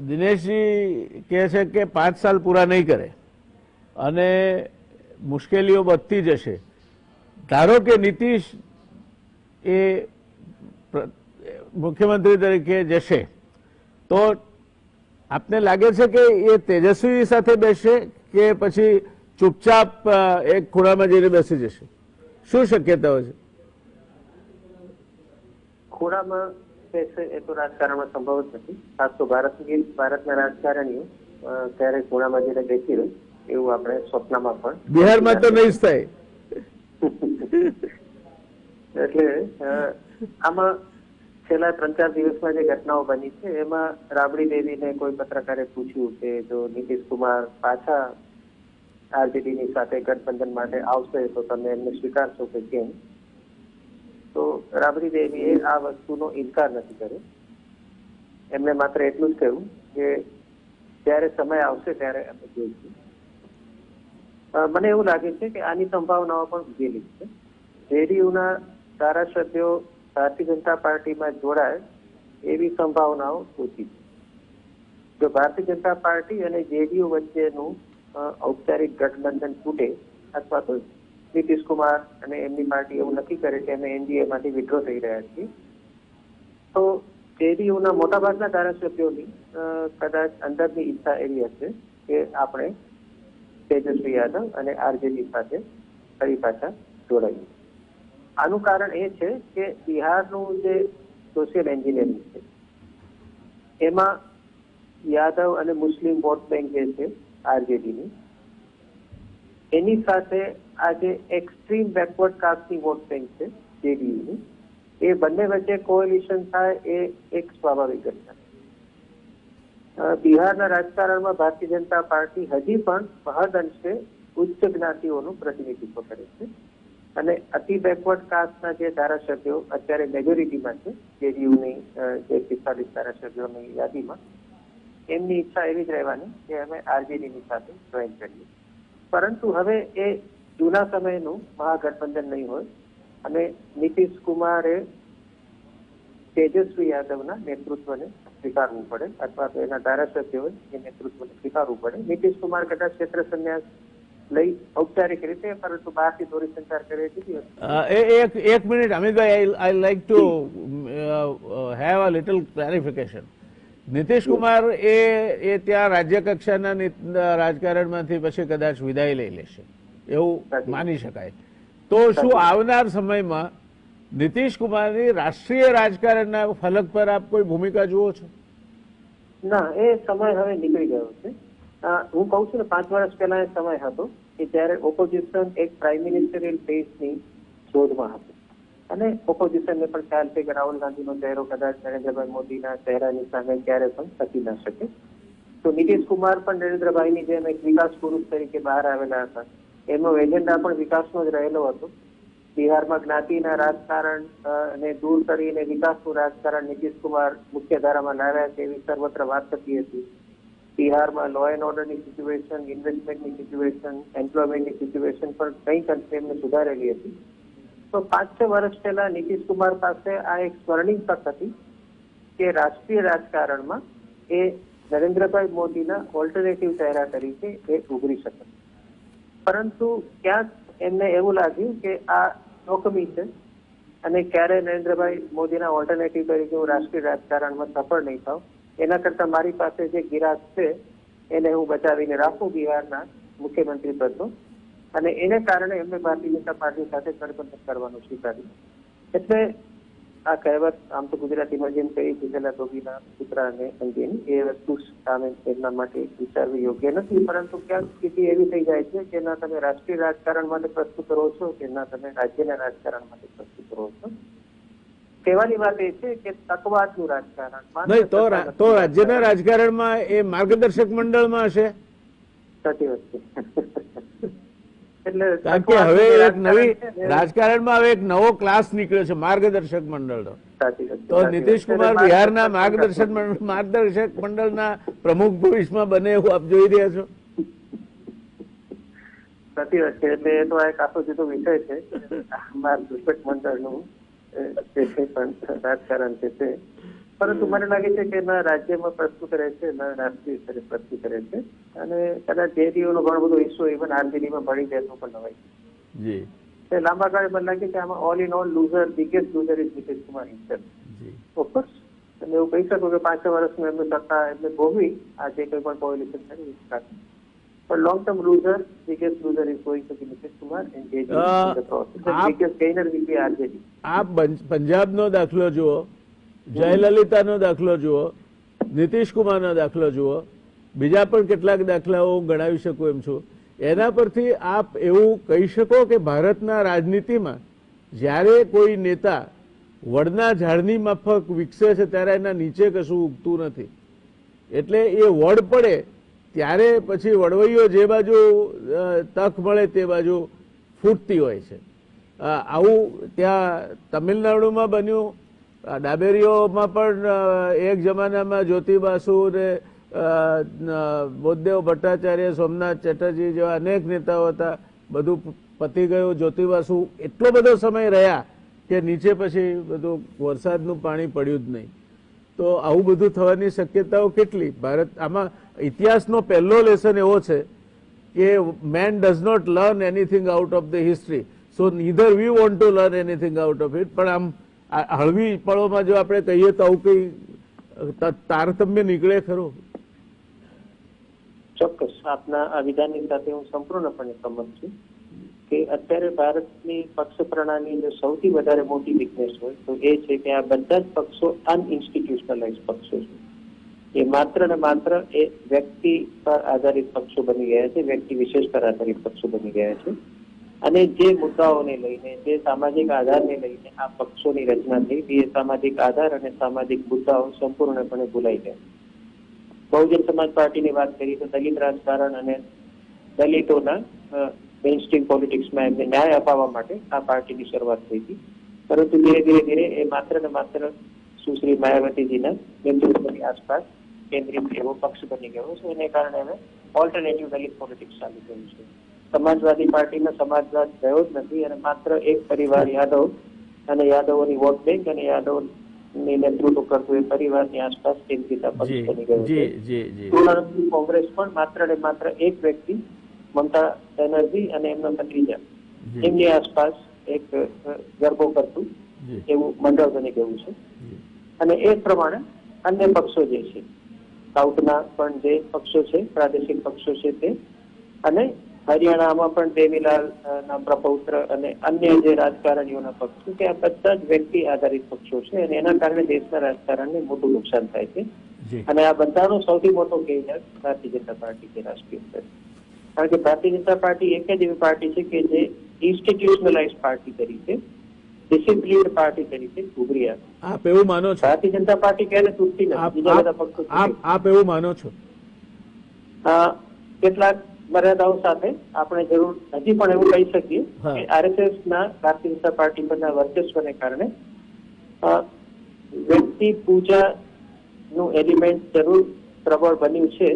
S1: દિનેશજી કહે છે કે 5 સાલ પૂરા નહીં કરે અને મુશ્કેલીઓ વધતી જશે। ધારો કે નીતિશ એ મુખ્યમંત્રી તરીકે જશે, તો આપને લાગે છે કે એ તેજસ્વી સાથે બેસશે કે પછી ચૂપચાપ એક ખૂણામાં જઈને બેસી જશે? શું શક્યતાઓ છે?
S3: ખૂણામાં બેસે એ તો રાજકારણમાં સંભવ જ નથી। ખાસ તો ભારતના રાજકારણીઓ ક્યારેય ખૂણામાં જઈને બેસી રહે એવું આપણે સ્વપ્નમાં પણ
S1: બિહારમાં તો નહીં જ થાય।
S3: એટલે આમાં છેલ્લા 3-4 દિવસમાં જે ઘટનાઓ બની છે એમાં રાબડી દેવીને કોઈ પત્રકારે પૂછ્યું કે જો નીતિશ કુમાર પાછા આરજેડીની સાથે ગઠબંધન માટે આવશે તો તમે એમને સ્વીકારશો કે કેમ? તો રાબડી દેવીએ આ વસ્તુનો ઇનકાર નથી કર્યો। એમને માત્ર એટલું જ કહ્યું કે જ્યારે સમય આવશે ત્યારે અમે જોઈશું। મને એવું લાગે છે કે આની સંભાવનાઓ પણ ઉભેલી છે। જેડીયુના ધારાસભ્યો ભારતીય જનતા પાર્ટીમાં જોડાય એવી સંભાવનાઓ ઓછી છે। જો ભારતીય જનતા પાર્ટી અને જેડીયુ વચ્ચેનું ઔપચારિક ગઠબંધન તૂટે અથવા તો નીતિશ કુમાર અને એમની પાર્ટી એવું નક્કી કરે કે અમે એનડીએ માંથી વિડ્રો થઈ રહ્યા છીએ, તો જેડીયુના મોટાભાગના ધારાસભ્યોની કદાચ અંદરની ઈચ્છા એવી હશે કે આપણે તેજસ્વી યાદવ અને આરજેડી સાથે ફરી પાછા જોડાઈએ। આનું કારણ એ છે કે બિહારનું જે સોશિયલ એન્જિનિયરિંગ છે એમાં યાદવ અને મુસ્લિમ વોટ બેંક જે છે આરજેડીની, એની સાથે આ જે એક્સ્ટ્રીમ બેકવર્ડ કાસ્ટની વોટ બેંક છે જેડીયુની, એ બંને વચ્ચે કોએલિશન થાય એ એક સ્વાભાવિક ઘટના છે। બિહારના રાજકારણમાં ભારતીય જનતા પાર્ટી હજી પણ મહદ અંશે ઉચ્ચ જ્ઞાતિઓનું પ્રતિનિધિત્વ કરે છે અને અતિ બેકવર્ડ કાસ્ટના જે ધારાસભ્યો અત્યારે મેજોરિટીમાં છે જેડીયુની જે 45 ધારાસભ્યોની યાદીમાં, એમની ઈચ્છા એવી જ રહેવાની કે અમે આરજેડીની સાથે જોઈન કરીએ। પરંતુ હવે એ જૂના સમયનું મહાગઠબંધન નહીં હોય અને નીતિશ કુમારે તેજસ્વી યાદવના નેતૃત્વને સ્વીકારવું પડે અથવા તો એના ધારાસભ્યોએ એ નેતૃત્વને સ્વીકારવું પડે। નીતિશ કુમાર કદાચ ક્ષેત્ર સંન્યાસ લઈ ઔપચારિક રીતે, પરંતુ બહારથી દોરી સંચાર કરે છે।
S1: એક મિનિટ અમિતભાઈ, I like to have a little clarification. Nitish Kumar એ ત્યાં રાજ્ય કક્ષાના રાજકારણમાંથી પછી કદાચ વિદાય લઈ લેશે એવું માની શકાય, તો શું આવનાર સમયમાં નીતિશ કુમારની રાષ્ટ્રીય રાજકારણના ફલક પર આપ કોઈ ભૂમિકા જુઓ છો?
S3: ના, એ સમય હવે નીકળી ગયો છે। હું કહું છું ને 5 વર્ષ પહેલા એ સમય હતો કે જ્યારે ઓપોઝિશન એક પ્રાઇમ મિનિસ્ટરિયલ બેઝની શોધમાં હતું અને ઓપોઝિશનને પણ ખ્યાલ છે કે રાહુલ ગાંધીનો ચહેરો કદાચ નરેન્દ્રભાઈ મોદીના ચહેરાની સામે ક્યારે પણ ટકી ના શકે। તો નીતિશ કુમાર પણ નરેન્દ્રભાઈની જેમ એક વિકાસ પુરુષ તરીકે બહાર આવેલા હતા। એમનો એજન્ડા પણ વિકાસનો જ રહેલો હતો। બિહારમાં જ્ઞાતિના રાજકારણને દૂર કરીને વિકાસનું રાજકારણ નીતિશ કુમાર મુખ્ય ધારામાં લાવ્યા છે એવી સર્વત્ર વાત થતી હતી। બિહારમાં લો એન્ડ ઓર્ડરની સિચ્યુએશન, ઇન્વેસ્ટમેન્ટની સિચ્યુએશન, એમ્પ્લોયમેન્ટની સિચ્યુએશન પણ કંઈક અંશે એમને સુધારેલી હતી. તો 5-6 વર્ષ પહેલા નીતિશ કુમાર પાસે આ એક સ્વર્ણિમ તક હતી કે રાષ્ટ્રીય રાજકારણમાં એ નરેન્દ્રભાઈ મોદીના ઓલ્ટરનેટિવ ચહેરા તરીકે એ ઉભરી શકે. પરંતુ ક્યાંક એમને એવું લાગ્યું કે આ જોખમી છે અને ક્યારે નરેન્દ્રભાઈ મોદીના ઓલ્ટરનેટિવ તરીકે હું રાષ્ટ્રીય રાજકારણમાં સફળ નહીં થાઉં, એના કરતા મારી પાસે જે ગિરાક છે એને હું બચાવીને રાખું બિહારના મુખ્યમંત્રી પદનો, અને એને કારણે એમને ભારતીય જનતા પાર્ટી સાથે ગઠબંધન કરવાનું સ્વીકાર્યું. એટલે આ કહેવત આમ તો ગુજરાતીમાં જેમ કહી દીધેલા ધોબીના કૂતરાને અંગેની એ વસ્તુ સામે એમના માટે વિચારવી યોગ્ય નથી. પરંતુ ક્યાંક સ્થિતિ એવી થઈ જાય છે કે ના તમે રાષ્ટ્રીય રાજકારણ માટે પ્રસ્તુત રહો છો કે ના તમે રાજ્યના રાજકારણ માટે પ્રસ્તુત રહો છો. કહેવાની વાત એ છે કે તકવાદનું રાજકારણ
S1: નહીં તો રાજ્યના રાજકારણમાં એ માર્ગદર્શક મંડળમાં હશે.
S3: સાચી વાત છે. એટલે
S1: કારણ કે હવે એક નવી રાજકારણમાં હવે એક નવો ક્લાસ નીકળ્યો છે માર્ગદર્શક મંડળનો. તો નીતિશ કુમાર બિહારના માર્ગદર્શક મંડળના પ્રમુખ ભવિષ્યમાં બને એવું આપ જોઈ રહ્યા છો.
S3: સાચી વાત છે. એટલે એ તો એક આખો જુદો વિષય છે માર્ગદર્શક મંડળનું જે છે પણ રાજકારણ છે તે. પરંતુ મને લાગે છે કે ના રાજ્યમાં પ્રસ્તુત રહે છે ના રાષ્ટ્રીય સ્તરે પ્રસ્તુત રહે છે, અને કદાચ જેડીયુનો ઘણો બધો હિસ્સો ઇવન આરજેડીમાં ભળી જાય તો પણ નવાય. લાંબા ગાળે મને લાગે કે આમાં all in all loser, biggest loser is Nitish Kumar himself. Of course તમે એવું કહી શકો કે 5 વર્ષમાં એમને સત્તા એમને ભોગવી આ જે કંઈ પણ કોએલિશન થયું, પણ long term loser, biggest loser is going to be Nitish Kumar and JDU in the process. The biggest gainer will be RJD.
S1: આપ પંજાબનો દાખલો જુઓ, જયલલિતાનો દાખલો જુઓ, નીતિશ કુમારનો દાખલો જુઓ, બીજા પણ કેટલાક દાખલાઓ ગણાવી શકું એમ છું. એના પરથી આપ એવું કહી શકો કે ભારતના રાજનીતિમાં જ્યારે કોઈ નેતા વડના ઝાડની માફક વિકસે છે ત્યારે એના નીચે કશું ઉગતું નથી. એટલે એ વડ પડે ત્યારે પછી વડવૈયો જે બાજુ તક મળે તે બાજુ ફૂટતી હોય છે. આવું ત્યાં તમિલનાડુમાં બન્યું. ડાબેરીઓમાં પણ એક જમાનામાં જ્યોતિ બાસુ ને બોધદેવ ભટ્ટાચાર્ય, સોમનાથ ચેટર્જી જેવા અનેક નેતાઓ હતા. બધું પતી ગયું. જ્યોતિ બાસુ એટલો બધો સમય રહ્યા કે નીચે પછી બધું વરસાદનું પાણી પડ્યું જ નહીં. તો આવું બધું થવાની શક્યતાઓ કેટલી? ભારત આમાં ઇતિહાસનો પહેલો લેસન એવો છે કે man does not learn anything out of the history, so neither we want to learn anything out of it. પણ આમ હળવી પળોમાં જો આપણે કહીએ તો આવું કઈ તારતમ્ય નીકળે ખરું?
S3: ચોક્કસ આપના આ વિધાનની સાથે હું સંપૂર્ણપણે સંમત છું કે અત્યારે ભારતની પક્ષ પ્રણાલી જો સૌથી વધારે મોટી વીકનેસ હોય તો એ છે કે આ બધા જ પક્ષો અનઇન્સ્ટિટ્યુશનલાઇઝ પક્ષો છે. એ માત્ર ને માત્ર એ વ્યક્તિ પર આધારિત પક્ષો બની ગયા છે, વ્યક્તિ વિશેષ પર આધારિત પક્ષો બની ગયા છે. અને જે મુદ્દાઓને લઈને, જે સામાજિક આધારને લઈને આ પક્ષોની રચના થઈ, એ સામાજિક આધાર અને સામાજિક મુદ્દાઓ સંપૂર્ણપણે ભૂલાઈ ગયા. બહુજન સમાજ પાર્ટીની વાત કરીએ તો દલિત રાજકારણ અને દલિતોના મેઇનસ્ટ્રીમ પોલિટિક્સમાં એમને ન્યાય અપાવવા માટે આ પાર્ટીની શરૂઆત થઈ હતી. પરંતુ ધીરે ધીરે એ માત્ર ને માત્ર સુશ્રી માયાવતીજીના નેતૃત્વની આસપાસ કેન્દ્રિત એવો પક્ષ બની ગયો છે. એને કારણે હવે ઓલ્ટરનેટિવ દલિત પોલિટિક્સ ચાલી ગયું છે. સમાજવાદી પાર્ટીમાં સમાજવાદ રહ્યો જ નથી અને માત્ર એક પરિવાર યાદવ અને યાદવોની વોટ બેંક અને યાદવની નેતૃત્વ કરતું એ પરિવારની આસપાસ કેન્દ્રિત પક્ષ બની ગયો છે. કોંગ્રેસ પણ માત્ર ને માત્ર એક વ્યક્તિ મમતા બેનર્જી અને એમના ભત્રીજા એમની આસપાસ એક ગરબો કરતું એવું મંડળ બની ગયું છે. અને એ પ્રમાણે અન્ય પક્ષો જે છે, સાઉથના પણ જે પક્ષો છે, પ્રાદેશિક પક્ષો છે તે, અને હરિયાણામાં પણ દેવીલાલ ના પ્રપૌત્ર અને અન્ય જે રાજકારણીઓના પક્ષો કે આ બધા જ વ્યક્તિ આધારિત પક્ષો છે અને એના કારણે દેશના રાજકારણને મોટું નુકસાન થાય છે. અને આ બધાનો સૌથી મોટો ગેઇનર ભારતીય જનતા પાર્ટી છે રાષ્ટ્રીય સ્તરે. કારણ કે ભારતીય જનતા પાર્ટી એક જ એવી પાર્ટી છે કે જે ઇન્સ્ટિટ્યુશનલાઇઝ પાર્ટી તરીકે, ડિસિપ્લિન્ડ પાર્ટી તરીકે ઉભરી આવે.
S1: આપ એવું માનો છો?
S3: ભારતીય જનતા પાર્ટી ક્યારે તૂટતી નથી. બીજા બધા પક્ષો
S1: આપ એવું માનો છો?
S3: કેટલાક મર્યાદાઓ સાથે આપણે જરૂર હજી પણ એવું કહી શકીએ કે આરએસએસ ના ભારતીય જનતા પાર્ટી પરના વર્ચસ્વને કારણે વ્યક્તિ પૂજા નું એલિમેન્ટ જરૂર પ્રબળ બન્યું છે,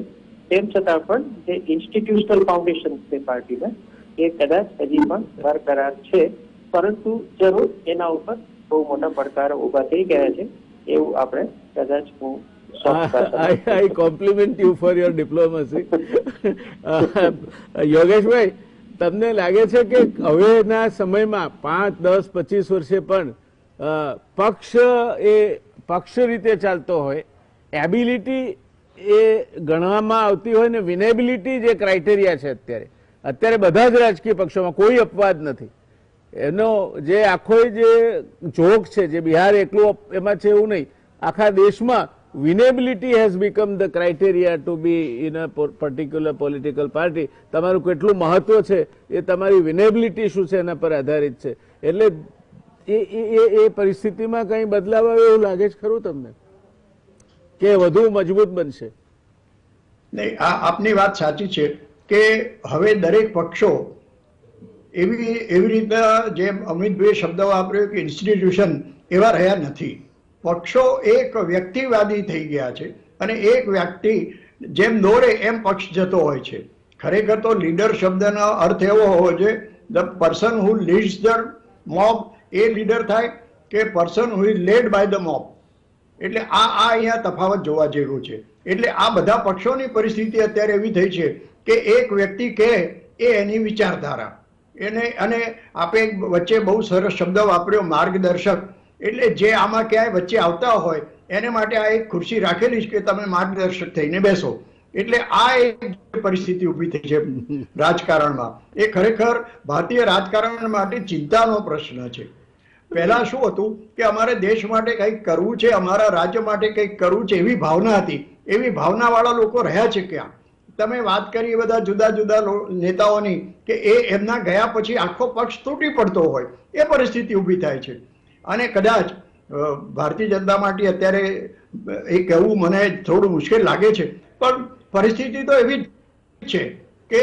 S3: તેમ છતાં પણ જે ઇન્સ્ટિટ્યુશનલ ફાઉન્ડેશન છે પાર્ટીના એ કદાચ હજી પણ બરકરાર છે, પરંતુ જરૂર એના ઉપર બહુ મોટા પડકારો ઉભા થઈ ગયા છે એવું આપણે કદાચ હું
S1: I compliment you for your diplomacy. યોગેશભાઈ, તમને લાગે છે કે હવેના સમયમાં 5, 10, 25 વર્ષે પણ પક્ષ એ પક્ષ રીતે ચાલતો હોય, એબિલિટી એ ગણવામાં આવતી હોય ને વિનેબિલિટી જે ક્રાઇટેરિયા છે અત્યારે બધા જ રાજકીય પક્ષોમાં કોઈ અપવાદ નથી, એનો જે આખો જે જોગ છે જે બિહાર એકલું એમાં છે એવું નહીં, આખા દેશમાં winnability has become the criteria to be in a particular political party. તમારું કેટલું મહત્વ છે એ તમારી વિનેબિલિટી શું છે એના પર આધારિત છે. એટલે એ પરિસ્થિતિમાં કંઈ બદલાવ આવે એવું લાગે છે ખરું તમને કે વધુ મજબૂત બનશે?
S4: નહીં, આપની વાત સાચી છે કે હવે દરેક પક્ષો એવી રીતના જેમ અમિતભાઈએ શબ્દ વાપર્યો કે ઇન્સ્ટિટ્યુશન એવા રહ્યા નથી. પક્ષો એક વ્યક્તિવાદી થઈ ગયા છે અને એક વ્યક્તિ જેમ દોરે એમ પક્ષ જતો હોય છે. ખરેખર તો લીડર શબ્દનો અર્થ એવો હોવો જોઈએ the person who leads the mob એ લીડર થાય કે person who is led by the mob. એટલે આ અહીંયા તફાવત જોવા જેવું છે. એટલે આ બધા પક્ષોની પરિસ્થિતિ અત્યારે એવી થઈ છે કે એક વ્યક્તિ કહે એ એની વિચારધારા એને, અને આપે વચ્ચે બહુ સરસ શબ્દ વાપર્યો માર્ગદર્શક. એટલે જે આમાં ક્યાંય વચ્ચે આવતા હોય એને માટે આ એક ખુરશી રાખેલી છે કે તમે માર્ગદર્શક થઈને બેસો. એટલે આ એક પરિસ્થિતિ ઊભી થઈ છે રાજકારણમાં. એ ખરેખર ભારતીય રાજકારણ માટે ચિંતાનો પ્રશ્ન છે. પહેલા શું હતું કે અમારે દેશ માટે કંઈક કરવું છે, અમારા રાજ્ય માટે કંઈક કરવું છે એવી ભાવના હતી. એવી ભાવનાવાળા લોકો રહ્યા છે ક્યાં? તમે વાત કરી બધા જુદા જુદા નેતાઓની કે એ એમના ગયા પછી આખો પક્ષ તૂટી પડતો હોય એ પરિસ્થિતિ ઊભી થાય છે. અને કદાચ ભારતીય જનતા પાર્ટી અત્યારે એ કહેવું મને થોડું મુશ્કેલ લાગે છે, પણ પરિસ્થિતિ તો એવી છે કે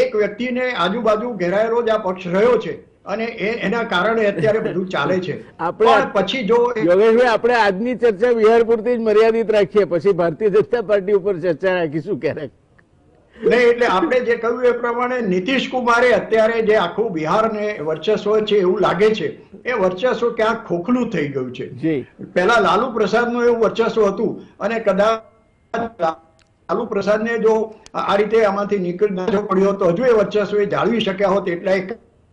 S4: એક વ્યક્તિને આજુબાજુ ઘેરાયેલો જ આ પક્ષ રહ્યો છે અને એના કારણે અત્યારે બધું ચાલે છે.
S1: આપણે
S4: પછી જો
S1: યોગેશભાઈ આપણે આજની ચર્ચા બિહાર પૂરતી જ મર્યાદિત રાખીએ, પછી ભારતીય જનતા પાર્ટી ઉપર ચર્ચા રાખીશું ક્યારેક.
S4: નહીં, એટલે આપણે જે કહ્યું એ પ્રમાણે નીતિશ કુમારે અત્યારે જે આખું બિહારને વર્ચસ્વ છે એવું લાગે છે એ વર્ચસ્વ ક્યાંક ખોખલું થઈ ગયું છે. પહેલા લાલુ પ્રસાદનું એવું વર્ચસ્વ હતું અને કદાચ લાલુ પ્રસાદને જો આ રીતે આમાંથી નીકળી ના પડ્યો તો હજુ એ વર્ચસ્વ એ જાળવી શક્યા હોત એટલા એ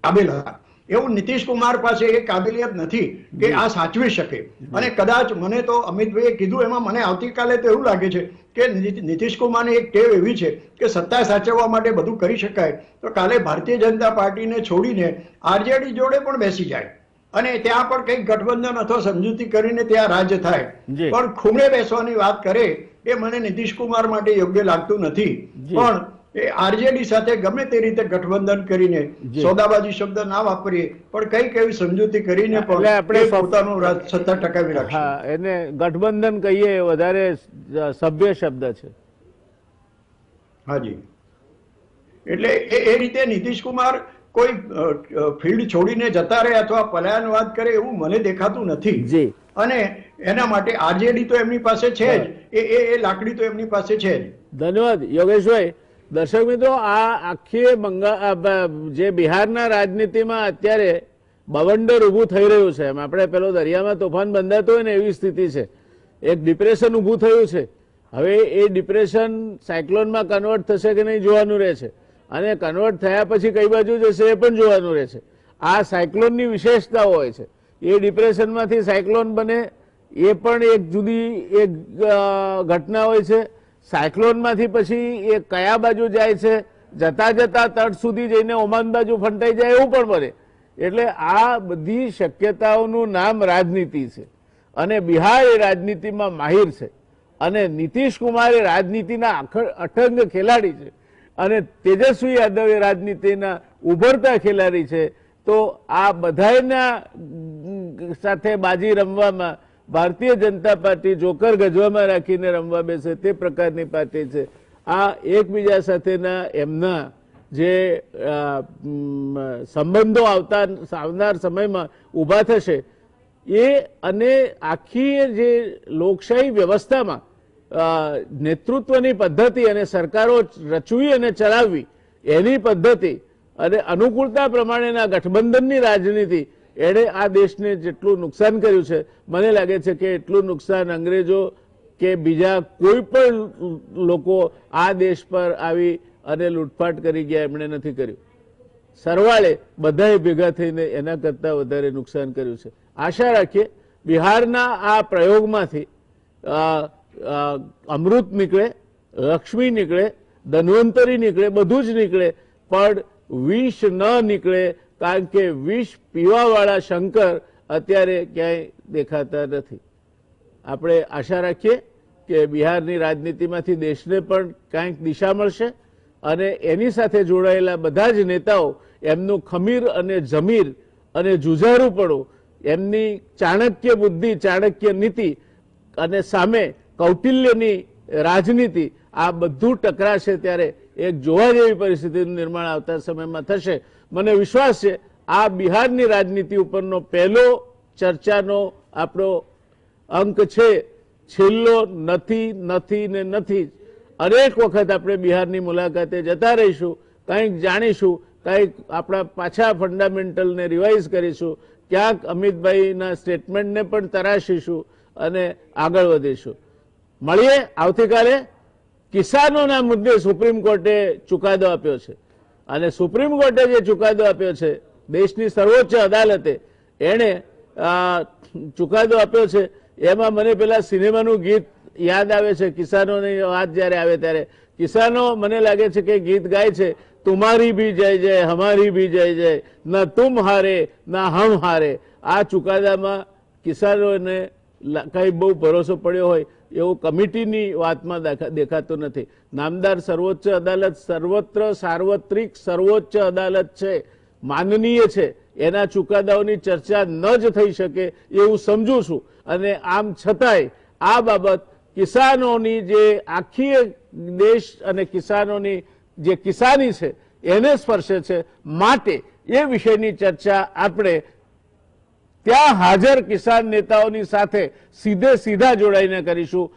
S4: કાબિલ હતા. એવું નીતિશ કુમાર પાસે એ કાબિલિયત નથી કે આ સાચવી શકે. અને કદાચ મને તો અમિતભાઈએ કીધું એમાં મને આવતીકાલે તો એવું લાગે છે કે નીતિશ કુમારની એક ટેવ એવી છે કે સત્તા સાચવવા માટે બધું કરી શકાય તો કાલે ભારતીય જનતા પાર્ટીને છોડીને આરજેડી જોડે પણ બેસી જાય અને ત્યાં પણ કંઈક ગઠબંધન અથવા સમજૂતી કરીને ત્યાં રાજ્ય થાય. પણ ખૂણે બેસવાની વાત કરે એ મને નીતિશ કુમાર માટે યોગ્ય લાગતું નથી. પણ એ આરજેડી સાથે ગમે તે રીતે ગઠબંધન કરીને, સોદાબાજી શબ્દ ના વાપરીએ પણ કઈક એવી સમજૂતી કરીને પણ આપણે પોતાનું સત્તા ટકાવી રાખીએ.
S1: હા, એને ગઠબંધન કહીએ વધારે સભ્ય શબ્દ છે.
S4: હાજી, એટલે એ રીતે નીતિશ કુમાર કોઈ ફિલ્ડ છોડીને જતા રહે અથવા પલાયનવાદ કરે એવું મને દેખાતું નથી. અને એના માટે આરજેડી તો એમની પાસે છે જ, એ લાકડી તો એમની પાસે છે જ.
S1: ધન્યવાદ યોગેશભાઈ. દર્શક મિત્રો, આ આખી જે બિહારના રાજનીતિમાં અત્યારે બવંડર ઊભું થઈ રહ્યું છે, એમ આપણે પેલો દરિયામાં તોફાન બંધાતો હોય ને એવી સ્થિતિ છે. એક ડિપ્રેશન ઊભું થયું છે. હવે એ ડિપ્રેશન સાયક્લોનમાં કન્વર્ટ થશે કે નહીં જોવાનું રહે છે, અને કન્વર્ટ થયા પછી કઈ બાજુ જશે એ પણ જોવાનું રહે છે. આ સાયક્લોનની વિશેષતાઓ હોય છે. એ ડિપ્રેશનમાંથી સાયક્લોન બને એ પણ એક જુદી એક ઘટના હોય છે. સાયક્લોનમાંથી પછી એ કયા બાજુ જાય છે, જતા જતા તટ સુધી જઈને ઓમાન બાજુ ફંટાઈ જાય એવું પણ બને. એટલે આ બધી શક્યતાઓનું નામ રાજનીતિ છે અને બિહાર એ રાજનીતિમાં માહિર છે અને નીતિશ કુમાર એ રાજનીતિના અઠંગ ખેલાડી છે અને તેજસ્વી યાદવ એ રાજનીતિના ઉભરતા ખેલાડી છે. તો આ બધાના સાથે બાજી રમવામાં ભારતીય જનતા પાર્ટી જોકર ગજવામાં રાખીને રમવા બેસે તે પ્રકારની પાર્ટી છે. આ એકબીજા સાથેના એમના જે સંબંધો આવનાર સમયમાં ઊભા થશે એ અને આખી જે લોકશાહી વ્યવસ્થામાં નેતૃત્વની પદ્ધતિ અને સરકારો રચવી અને ચલાવવી એની પદ્ધતિ અને અનુકૂળતા પ્રમાણેના ગઠબંધનની રાજનીતિ એણે આ દેશને જેટલું નુકસાન કર્યું છે, મને લાગે છે કે એટલું નુકસાન અંગ્રેજો કે બીજા કોઈ પણ લોકો આ દેશ પર આવી અને લૂંટફાટ કરી ગયા એમણે નથી કર્યું. સરવાળે બધાએ ભેગા થઈને એના કરતા વધારે નુકસાન કર્યું છે. આશા રાખીએ બિહારના આ પ્રયોગમાંથી અમૃત નીકળે, લક્ષ્મી નીકળે, ધન્વંતરી નીકળે, બધું જ નીકળે, પણ વિષ ન નીકળે, કારણ કે વિષ પીવાવાળા શંકર અત્યારે ક્યાંય દેખાતા નથી. આપણે આશા રાખીએ કે બિહારની રાજનીતિમાંથી દેશને પણ કાંઈક દિશા મળશે અને એની સાથે જોડાયેલા બધા જ નેતાઓ એમનું ખમીર અને જમીર અને જુઝારુપણું, એમની ચાણક્ય બુદ્ધિ, ચાણક્ય નીતિ અને સામે કૌટિલ્યની રાજનીતિ, આ બધું ટકરાશે ત્યારે એક જોવા જેવી પરિસ્થિતિનું નિર્માણ આવતા સમયમાં થશે. મને વિશ્વાસ છે આ બિહારની રાજનીતિ ઉપરનો પહેલો ચર્ચાનો આપણો અંક છે. છેલ્લો નથી, નથી ને નથી. અનેક વખત આપણે બિહારની મુલાકાતે જતા રહીશું, કંઈક જાણીશું, કંઈક આપણા પાછા ફંડામેન્ટલને રિવાઇઝ કરીશું, ક્યાંક અમિતભાઈના સ્ટેટમેન્ટને પણ તરાશીશું અને આગળ વધીશું. મળીએ આવતીકાલે. કિસાનોના મુદ્દે સુપ્રીમ કોર્ટે ચુકાદો આપ્યો છે અને સુપ્રીમ કોર્ટે જે ચુકાદો આપ્યો છે, દેશની સર્વોચ્ચ અદાલતે એણે ચુકાદો આપ્યો છે, એમાં મને પેલા સિનેમાનું ગીત યાદ આવે છે. કિસાનોની વાત જ્યારે આવે ત્યારે કિસાનો મને લાગે છે કે ગીત ગાય છે, તુમારી ભી જય જય હમારી ભી જય જય, ના તુમ હારે ના હમ હારે. આ ચુકાદામાં કિસાનોને કઈ બહુ ભરોસો પડ્યો હોય એવું કમિટીની વાતમાં દેખાતું નથી. નામદાર સર્વોચ્ચ અદાલત સર્વત્ર સાર્વત્રિક સર્વોચ્ચ અદાલત છે, માનનીય છે. એના ચુકાદાઓની ચર્ચા ન જ થઈ શકે એવું સમજુ છું. અને આમ છતાંય આ બાબત કિસાનોની જે આખી દેશ અને કિસાનોની જે કિસાની છે એને સ્પર્શે છે, માટે એ વિષયની ચર્ચા આપણે ત્યાં હાજર કિસાન નેતાઓની સાથે સીધા જોડાઈને કરીશું.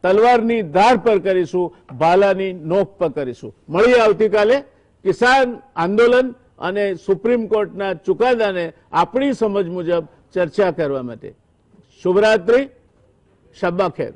S1: તલવારની ધાર પર કરીશું, ભાલાની નોક પર કરીશું. મળીએ આવતીકાલે. કિસાન આંદોલન અને સુપ્રીમ કોર્ટના ચુકાદાને આપણી સમજ મુજબ ચર્ચા કરવા માટે. શુભરાત્રી, શબ્બા ખેર.